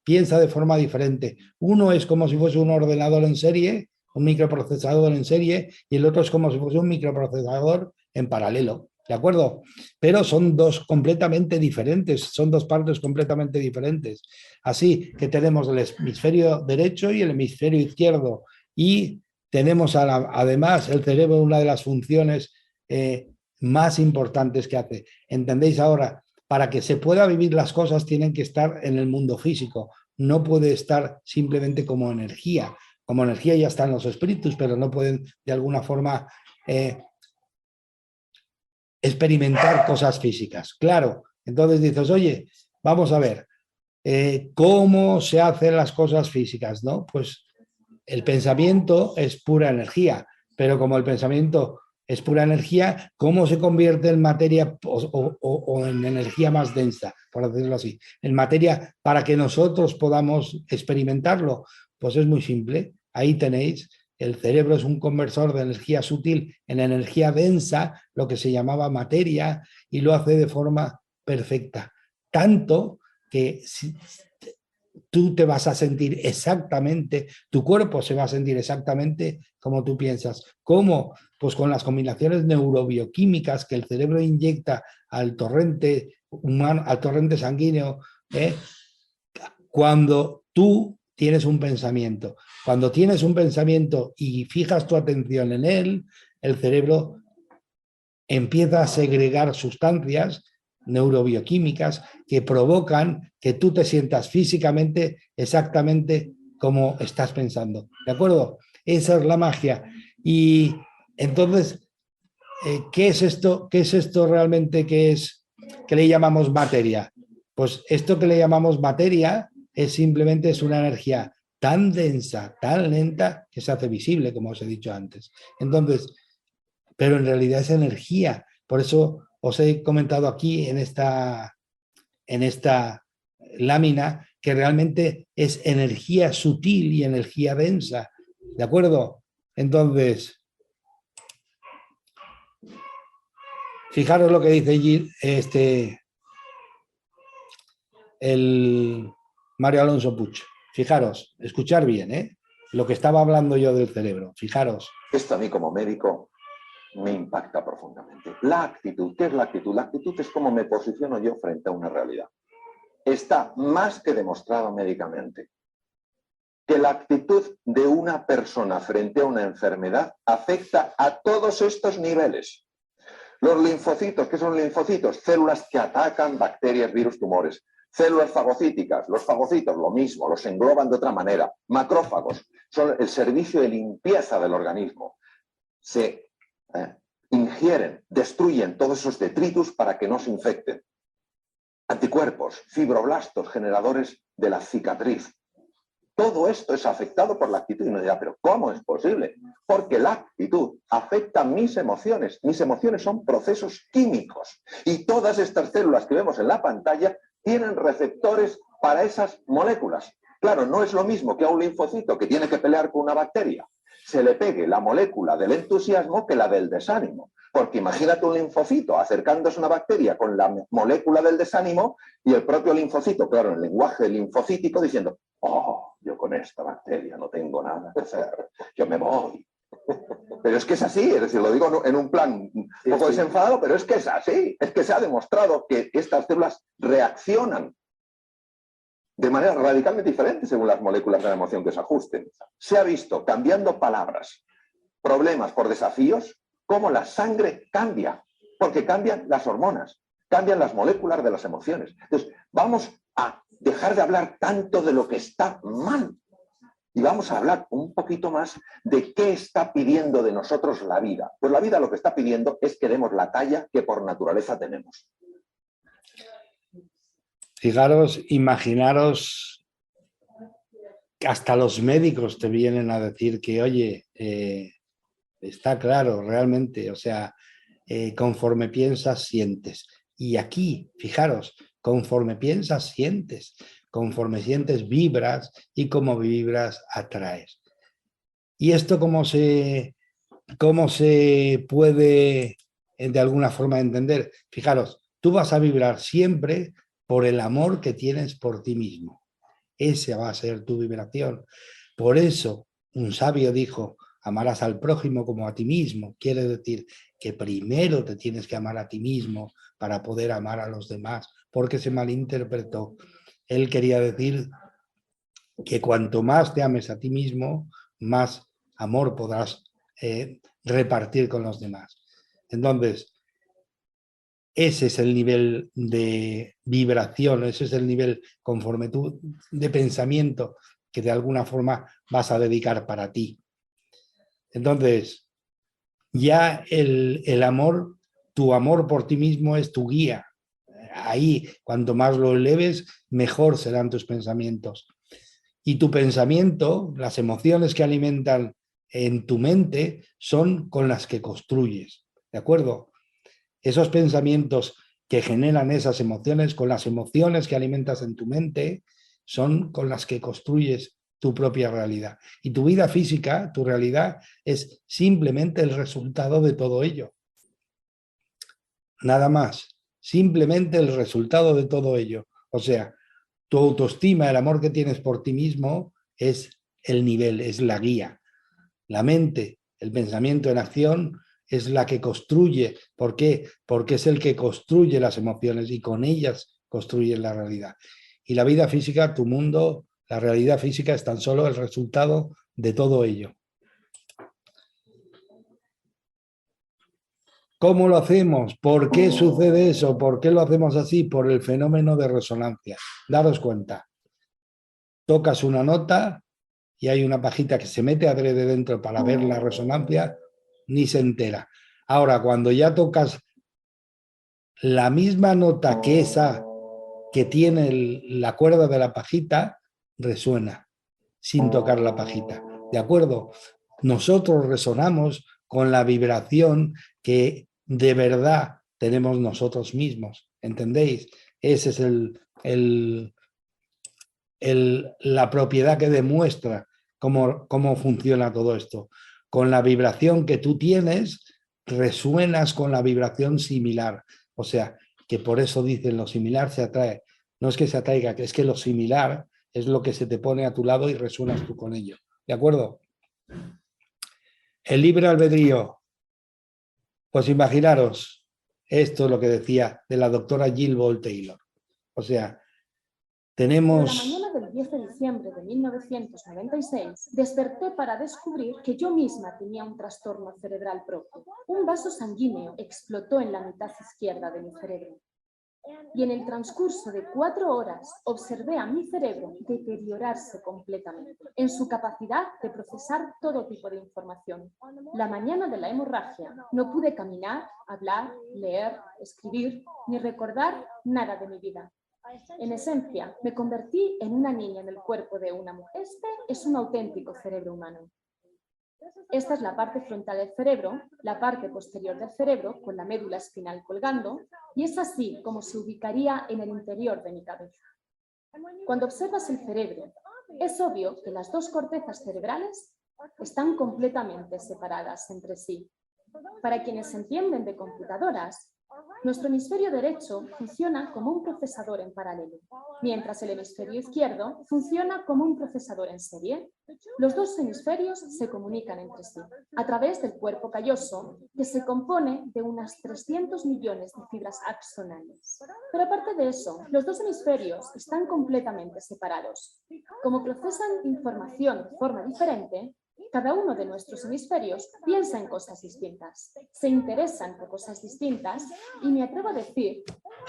piensa de forma diferente. Uno es como si fuese un ordenador en serie, un microprocesador en serie, y el otro es como si fuese un microprocesador en paralelo. ¿De acuerdo? Pero son dos completamente diferentes, son dos partes completamente diferentes. Así que tenemos el hemisferio derecho y el hemisferio izquierdo. Y tenemos además el cerebro, una de las funciones más importantes que hace. ¿Entendéis ahora? Para que se pueda vivir las cosas tienen que estar en el mundo físico. No puede estar simplemente como energía. Como energía ya están los espíritus, pero no pueden de alguna forma experimentar cosas físicas. Claro, entonces dices, oye, vamos a ver, ¿cómo se hacen las cosas físicas? ¿No? Pues el pensamiento es pura energía, pero como el pensamiento es pura energía, ¿cómo se convierte en materia o en energía más densa, por decirlo así? En materia para que nosotros podamos experimentarlo. Pues es muy simple, ahí tenéis. El cerebro es un conversor de energía sutil en energía densa, lo que se llamaba materia, y lo hace de forma perfecta. Tanto que tú te vas a sentir exactamente, tu cuerpo se va a sentir exactamente como tú piensas. ¿Cómo? Pues con las combinaciones neurobioquímicas que el cerebro inyecta al torrente humano, al torrente sanguíneo, cuando tú tienes un pensamiento. Cuando tienes un pensamiento y fijas tu atención en él, el cerebro empieza a segregar sustancias neurobioquímicas que provocan que tú te sientas físicamente exactamente como estás pensando. ¿De acuerdo? Esa es la magia. Y entonces, ¿qué es esto? ¿Qué es esto realmente que le llamamos materia? Pues esto que le llamamos materia simplemente una energía tan densa, tan lenta, que se hace visible, como os he dicho antes. Entonces, pero en realidad es energía. Por eso os he comentado aquí en esta lámina que realmente es energía sutil y energía densa. ¿De acuerdo? Entonces, fijaros lo que dice el Mario Alonso Puig. Fijaros, escuchar bien, lo que estaba hablando yo del cerebro. Fijaros. Esto a mí como médico me impacta profundamente. La actitud, ¿qué es la actitud? La actitud es cómo me posiciono yo frente a una realidad. Está más que demostrado médicamente que la actitud de una persona frente a una enfermedad afecta a todos estos niveles. Los linfocitos, ¿qué son linfocitos? Células que atacan bacterias, virus, tumores. Células fagocíticas, los fagocitos, lo mismo, los engloban de otra manera. Macrófagos, son el servicio de limpieza del organismo. Se ingieren, destruyen todos esos detritus para que no se infecten. Anticuerpos, fibroblastos, generadores de la cicatriz. Todo esto es afectado por la actitud. Y uno dirá, ¿pero cómo es posible? Porque la actitud afecta mis emociones. Mis emociones son procesos químicos. Y todas estas células que vemos en la pantalla tienen receptores para esas moléculas. Claro, no es lo mismo que a un linfocito que tiene que pelear con una bacteria se le pegue la molécula del entusiasmo que la del desánimo. Porque imagínate un linfocito acercándose a una bacteria con la molécula del desánimo y el propio linfocito, claro, en el lenguaje linfocítico, diciendo, oh, yo con esta bacteria no tengo nada que hacer, yo me voy. Pero es que es así, es decir, lo digo en un plan un poco desenfadado, pero es que es así, es que se ha demostrado que estas células reaccionan de manera radicalmente diferente según las moléculas de la emoción que se ajusten. Se ha visto, cambiando palabras, problemas por desafíos, cómo la sangre cambia, porque cambian las hormonas, cambian las moléculas de las emociones. Entonces, vamos a dejar de hablar tanto de lo que está mal y vamos a hablar un poquito más de qué está pidiendo de nosotros la vida. Pues la vida lo que está pidiendo es que demos la talla que por naturaleza tenemos. Fijaros, imaginaros que hasta los médicos te vienen a decir que, oye, está claro, realmente, o sea, conforme piensas, sientes. Y aquí, fijaros, conforme piensas, sientes. Conforme sientes, vibras, y como vibras, atraes. ¿Y esto cómo se puede de alguna forma entender? Fijaros, tú vas a vibrar siempre por el amor que tienes por ti mismo. Esa va a ser tu vibración. Por eso un sabio dijo, amarás al prójimo como a ti mismo. Quiere decir que primero te tienes que amar a ti mismo para poder amar a los demás, porque se malinterpretó. Él quería decir que cuanto más te ames a ti mismo, más amor podrás repartir con los demás. Entonces, ese es el nivel de vibración, ese es el nivel conforme tú de pensamiento que de alguna forma vas a dedicar para ti. Entonces, ya el amor, tu amor por ti mismo es tu guía. Ahí, cuanto más lo eleves, mejor serán tus pensamientos. Y tu pensamiento, las emociones que alimentan en tu mente, son con las que construyes. ¿De acuerdo? Esos pensamientos que generan esas emociones, con las emociones que alimentas en tu mente, son con las que construyes tu propia realidad. Y tu vida física, tu realidad, es simplemente el resultado de todo ello. Nada más. Simplemente el resultado de todo ello. O sea, tu autoestima, el amor que tienes por ti mismo, es el nivel, es la guía. La mente, el pensamiento en acción, es la que construye. ¿Por qué? Porque es el que construye las emociones y con ellas construye la realidad. Y la vida física, tu mundo, la realidad física es tan solo el resultado de todo ello. ¿Cómo lo hacemos? ¿Por qué sucede eso? ¿Por qué lo hacemos así? Por el fenómeno de resonancia. Daros cuenta. Tocas una nota y hay una pajita que se mete adrede dentro para ver la resonancia, ni se entera. Ahora, cuando ya tocas la misma nota que esa que tiene la cuerda de la pajita, resuena sin tocar la pajita. ¿De acuerdo? Nosotros resonamos con la vibración que de verdad tenemos nosotros mismos. ¿Entendéis? Ese es la propiedad que demuestra cómo funciona todo esto. Con la vibración que tú tienes, resuenas con la vibración similar. O sea, que por eso dicen lo similar se atrae. No es que se atraiga, que es que lo similar es lo que se te pone a tu lado y resuenas tú con ello. ¿De acuerdo? El libre albedrío. Pues imaginaros, esto es lo que decía de la doctora Jill Ball Taylor. O sea, tenemos... Por la mañana del 10 de diciembre de 1996, desperté para descubrir que yo misma tenía un trastorno cerebral propio. Un vaso sanguíneo explotó en la mitad izquierda de mi cerebro. Y en el transcurso de 4 horas observé a mi cerebro deteriorarse completamente en su capacidad de procesar todo tipo de información. La mañana de la hemorragia no pude caminar, hablar, leer, escribir ni recordar nada de mi vida. En esencia, me convertí en una niña en el cuerpo de una mujer. Este es un auténtico cerebro humano. Esta es la parte frontal del cerebro, la parte posterior del cerebro con la médula espinal colgando, y es así como se ubicaría en el interior de mi cabeza. Cuando observas el cerebro, es obvio que las dos cortezas cerebrales están completamente separadas entre sí. Para quienes entienden de computadoras, nuestro hemisferio derecho funciona como un procesador en paralelo, mientras el hemisferio izquierdo funciona como un procesador en serie. Los dos hemisferios se comunican entre sí a través del cuerpo calloso, que se compone de unas 300 millones de fibras axonales. Pero aparte de eso, los dos hemisferios están completamente separados. Como procesan información de forma diferente, cada uno de nuestros hemisferios piensa en cosas distintas, se interesan por cosas distintas y me atrevo a decir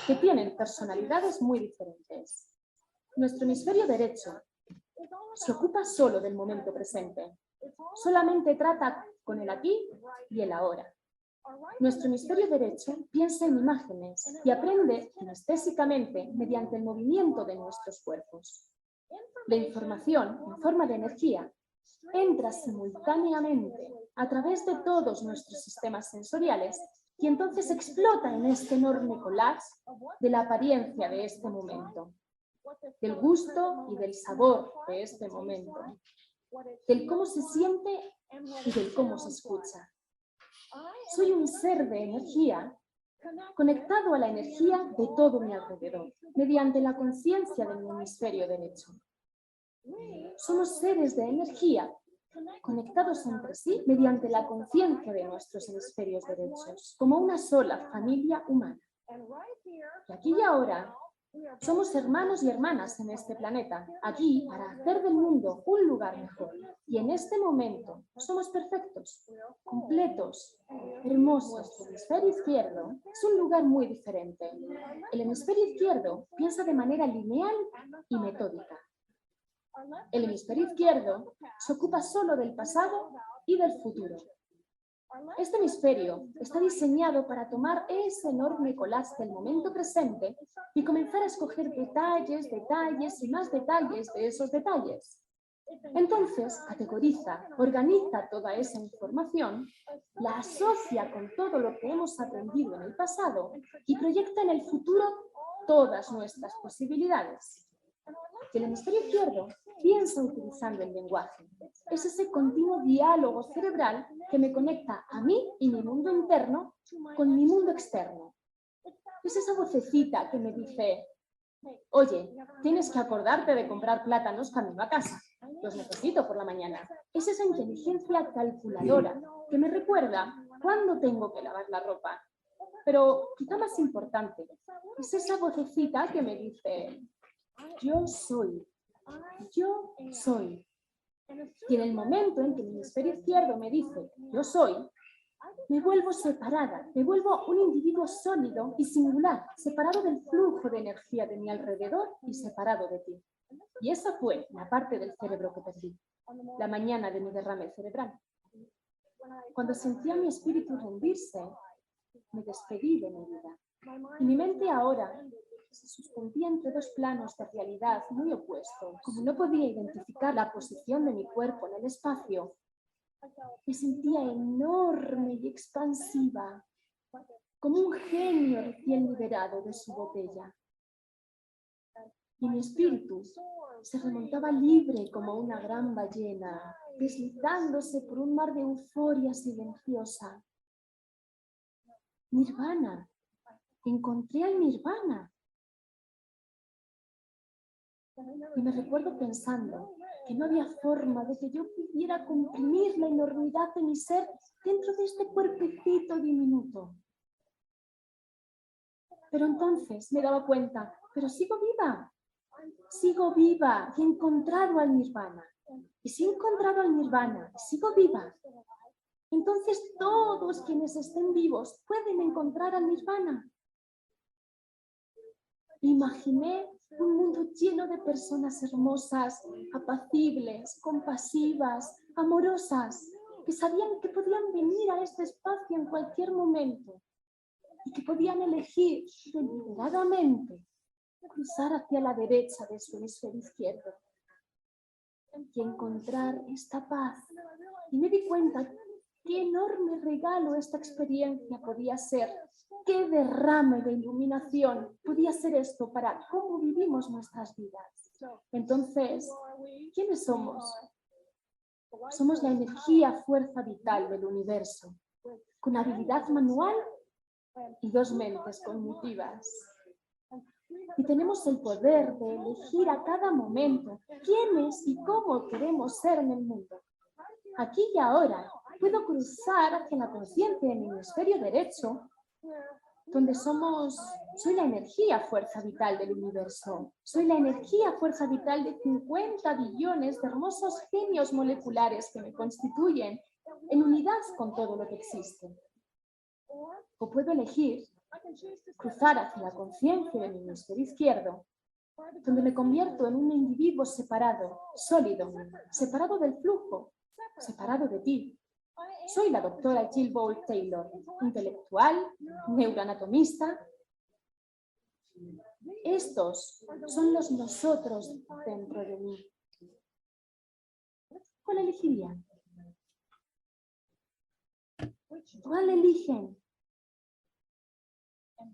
que tienen personalidades muy diferentes. Nuestro hemisferio derecho se ocupa solo del momento presente, solamente trata con el aquí y el ahora. Nuestro hemisferio derecho piensa en imágenes y aprende kinestésicamente mediante el movimiento de nuestros cuerpos. La información en forma de energía entra simultáneamente a través de todos nuestros sistemas sensoriales y entonces explota en este enorme collage de la apariencia de este momento, del gusto y del sabor de este momento, del cómo se siente y del cómo se escucha. Soy un ser de energía conectado a la energía de todo mi alrededor, mediante la conciencia de mi hemisferio derecho. Somos seres de energía conectados entre sí mediante la conciencia de nuestros hemisferios derechos, como una sola familia humana. Y aquí y ahora somos hermanos y hermanas en este planeta, aquí para hacer del mundo un lugar mejor. Y en este momento somos perfectos, completos, hermosos. El hemisferio izquierdo es un lugar muy diferente. El hemisferio izquierdo piensa de manera lineal y metódica. El hemisferio izquierdo se ocupa solo del pasado y del futuro. Este hemisferio está diseñado para tomar ese enorme collage del momento presente y comenzar a escoger detalles, detalles y más detalles de esos detalles. Entonces, categoriza, organiza toda esa información, la asocia con todo lo que hemos aprendido en el pasado y proyecta en el futuro todas nuestras posibilidades. El hemisferio izquierdo piensa utilizando el lenguaje. Es ese continuo diálogo cerebral que me conecta a mí y mi mundo interno con mi mundo externo. Es esa vocecita que me dice: oye, tienes que acordarte de comprar plátanos camino a casa. Los necesito por la mañana. Es esa inteligencia calculadora que me recuerda cuándo tengo que lavar la ropa. Pero quizá más importante, es esa vocecita que me dice: yo soy. Yo soy. Y en el momento en que mi hemisferio izquierdo me dice yo soy, me vuelvo separada, me vuelvo un individuo sólido y singular, separado del flujo de energía de mi alrededor y separado de ti. Y esa fue la parte del cerebro que perdí, la mañana de mi derrame cerebral. Cuando sentí a mi espíritu rendirse, me despedí de mi vida. Y mi mente ahora se suspendía entre dos planos de realidad muy opuestos. Como no podía identificar la posición de mi cuerpo en el espacio, me sentía enorme y expansiva, como un genio recién liberado de su botella. Y mi espíritu se remontaba libre como una gran ballena, deslizándose por un mar de euforia silenciosa. Nirvana. Encontré al Nirvana. Y me recuerdo pensando que no había forma de que yo pudiera comprimir la enormidad de mi ser dentro de este cuerpecito diminuto. Pero entonces me daba cuenta, pero sigo viva y he encontrado al nirvana. Y si he encontrado al nirvana y sigo viva, entonces todos quienes estén vivos pueden encontrar al nirvana. Imaginé un mundo lleno de personas hermosas, apacibles, compasivas, amorosas, que sabían que podían venir a este espacio en cualquier momento y que podían elegir deliberadamente cruzar hacia la derecha de su hemisferio izquierdo y encontrar esta paz. Y me di cuenta qué enorme regalo esta experiencia podía ser, qué derrame de iluminación podía ser esto para cómo vivimos nuestras vidas. Entonces, ¿quiénes somos? Somos la energía, fuerza vital del universo, con habilidad manual y 2 mentes cognitivas. Y tenemos el poder de elegir a cada momento quiénes y cómo queremos ser en el mundo. Aquí y ahora puedo cruzar hacia la conciencia de mi hemisferio derecho, donde soy la energía, fuerza vital del universo. Soy la energía, fuerza vital de 50 billones de hermosos genios moleculares que me constituyen en unidad con todo lo que existe. O puedo elegir cruzar hacia la conciencia de mi hemisferio izquierdo, donde me convierto en un individuo separado, sólido, separado del flujo, separado de ti. Soy la doctora Jill Bolte Taylor, intelectual, neuroanatomista. Estos son los nosotros dentro de mí. ¿Cuál elegirían? ¿Cuál eligen?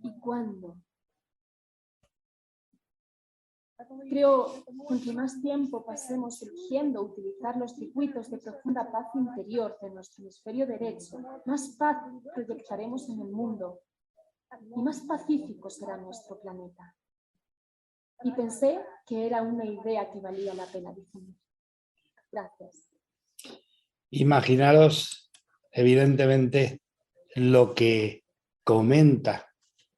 ¿Y cuándo? Creo que cuanto más tiempo pasemos eligiendo utilizar los circuitos de profunda paz interior de nuestro hemisferio derecho, más paz proyectaremos en el mundo y más pacífico será nuestro planeta. Y pensé que era una idea que valía la pena difundir. Gracias. Imaginaros, evidentemente, lo que comenta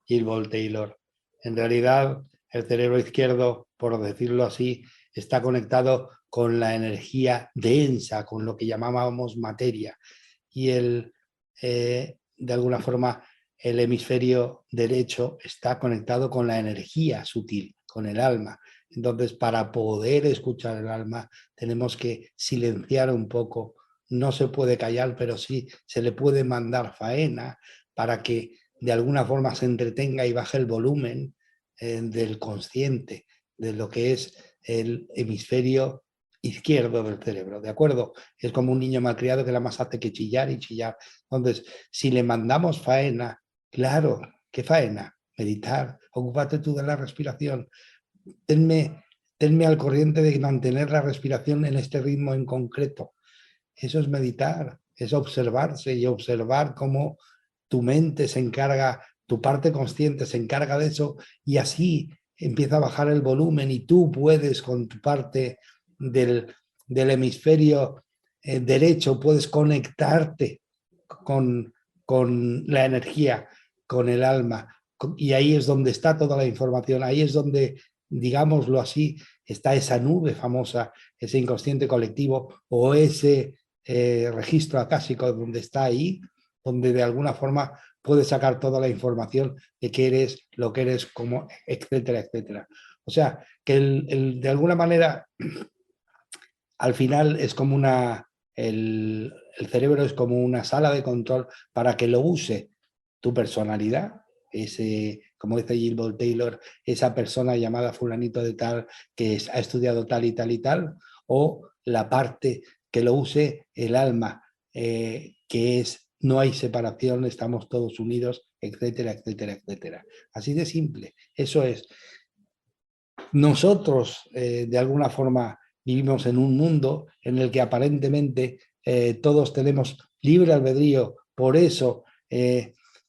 Jill Bolte Taylor. En realidad, el cerebro izquierdo, por decirlo así, está conectado con la energía densa, con lo que llamábamos materia. Y de alguna forma, el hemisferio derecho está conectado con la energía sutil, con el alma. Entonces, para poder escuchar el alma, tenemos que silenciar un poco. No se puede callar, pero sí se le puede mandar faena para que de alguna forma se entretenga y baje el volumen del consciente, de lo que es el hemisferio izquierdo del cerebro, ¿de acuerdo? Es como un niño malcriado que nada más hace que chillar y chillar. Entonces, si le mandamos faena, claro, ¿qué faena? Meditar, ocúpate tú de la respiración. Tenme al corriente de mantener la respiración en este ritmo en concreto. Eso es meditar, es observarse y observar cómo tu mente se encarga, tu parte consciente se encarga de eso y así empieza a bajar el volumen y tú puedes con tu parte del hemisferio derecho, puedes conectarte con la energía, con el alma y ahí es donde está toda la información, ahí es donde, digámoslo así, está esa nube famosa, ese inconsciente colectivo o ese registro acásico donde está ahí, donde de alguna forma puedes sacar toda la información de qué eres, lo que eres, cómo, etcétera, etcétera. O sea, que de alguna manera al final es como el cerebro es como una sala de control para que lo use tu personalidad, como dice Jill Bolte Taylor, esa persona llamada fulanito de tal que ha estudiado tal y tal y tal, o la parte que lo use el alma, que es no hay separación, estamos todos unidos, etcétera, etcétera, etcétera. Así de simple, eso es. Nosotros, de alguna forma, vivimos en un mundo en el que aparentemente todos tenemos libre albedrío, por eso,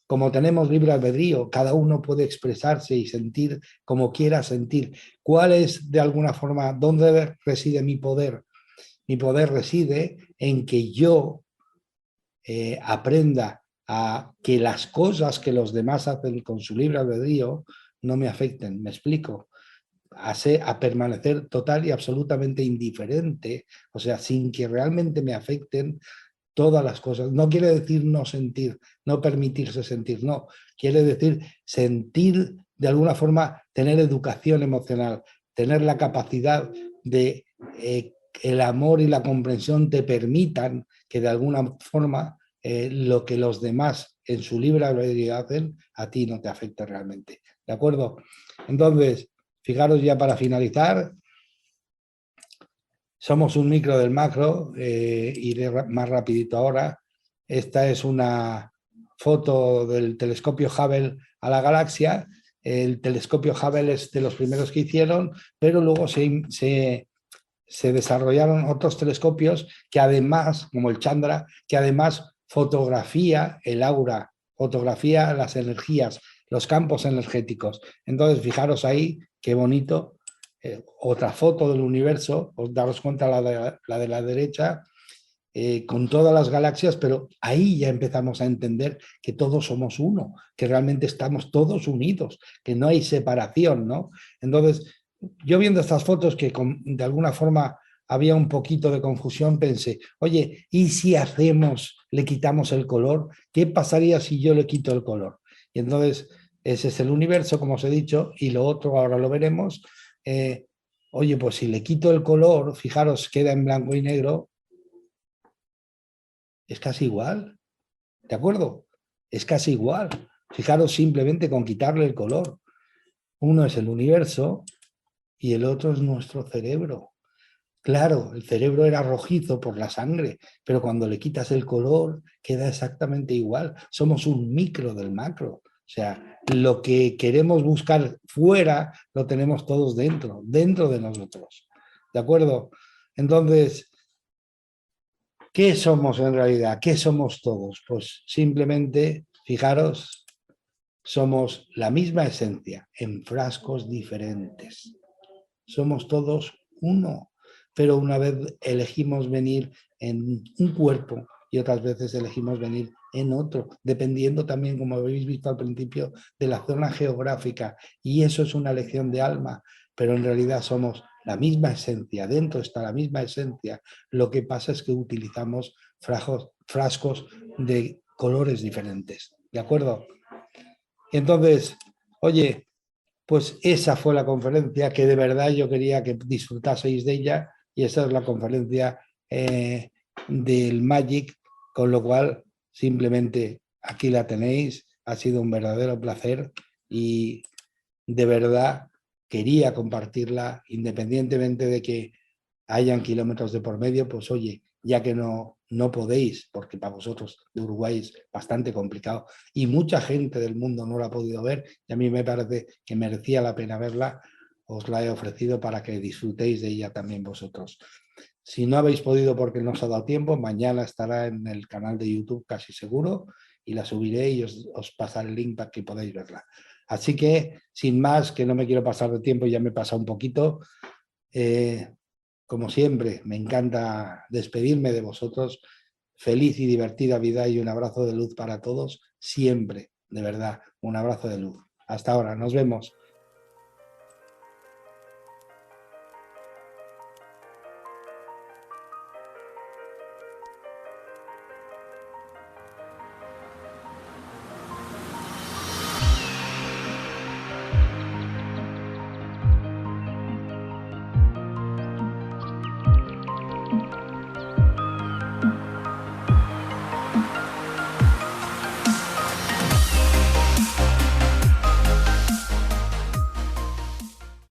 como tenemos libre albedrío, cada uno puede expresarse y sentir como quiera sentir. ¿Cuál es, de alguna forma, dónde reside mi poder? Mi poder reside en que yo aprenda a que las cosas que los demás hacen con su libre albedrío no me afecten. ¿Me explico? A permanecer total y absolutamente indiferente, o sea, sin que realmente me afecten todas las cosas. No quiere decir no sentir, no permitirse sentir, no. Quiere decir sentir de alguna forma, tener educación emocional, tener la capacidad de el amor y la comprensión te permitan que de alguna forma lo que los demás en su libre albedrío hacen, a ti no te afecte realmente. ¿De acuerdo? Entonces, fijaros ya para finalizar, somos un micro del macro, iré más rapidito ahora. Esta es una foto del telescopio Hubble a la galaxia. El telescopio Hubble es de los primeros que hicieron, pero luego se desarrollaron otros telescopios que además, como el Chandra, que además fotografía el aura, fotografía las energías, los campos energéticos. Entonces, fijaros ahí, qué bonito. Otra foto del universo, os daros cuenta la de la derecha, con todas las galaxias, pero ahí ya empezamos a entender que todos somos uno, que realmente estamos todos unidos, que no hay separación, ¿no? Entonces, yo viendo estas fotos que de alguna forma había un poquito de confusión, pensé, oye, ¿y si le quitamos el color? ¿Qué pasaría si yo le quito el color? Y entonces, ese es el universo, como os he dicho, y lo otro ahora lo veremos. Oye, pues si le quito el color, fijaros, queda en blanco y negro, es casi igual, ¿de acuerdo? Es casi igual. Fijaros simplemente con quitarle el color. Uno es el universo y el otro es nuestro cerebro. Claro, el cerebro era rojizo por la sangre, pero cuando le quitas el color queda exactamente igual. Somos un micro del macro. O sea, lo que queremos buscar fuera lo tenemos todos dentro de nosotros. ¿De acuerdo? Entonces, ¿qué somos en realidad? ¿Qué somos todos? Pues simplemente, fijaros, somos la misma esencia en frascos diferentes. Somos todos uno, pero una vez elegimos venir en un cuerpo y otras veces elegimos venir en otro, dependiendo también, como habéis visto al principio, de la zona geográfica. Y eso es una elección de alma, pero en realidad somos la misma esencia, dentro está la misma esencia. Lo que pasa es que utilizamos frascos de colores diferentes, ¿de acuerdo? Entonces, oye, pues esa fue la conferencia que de verdad yo quería que disfrutaseis de ella, y esa es la conferencia del Magic, con lo cual simplemente aquí la tenéis, ha sido un verdadero placer y de verdad quería compartirla, independientemente de que hayan kilómetros de por medio, pues oye, ya que no podéis, porque para vosotros de Uruguay es bastante complicado y mucha gente del mundo no la ha podido ver, y a mí me parece que merecía la pena verla, os la he ofrecido para que disfrutéis de ella también vosotros. Si no habéis podido porque no os ha dado tiempo, mañana estará en el canal de YouTube casi seguro y la subiré y os pasaré el link para que podáis verla. Así que, sin más, que no me quiero pasar de tiempo, ya me he pasado un poquito. Como siempre, me encanta despedirme de vosotros. Feliz y divertida vida y un abrazo de luz para todos, siempre, de verdad, un abrazo de luz. Hasta ahora, nos vemos.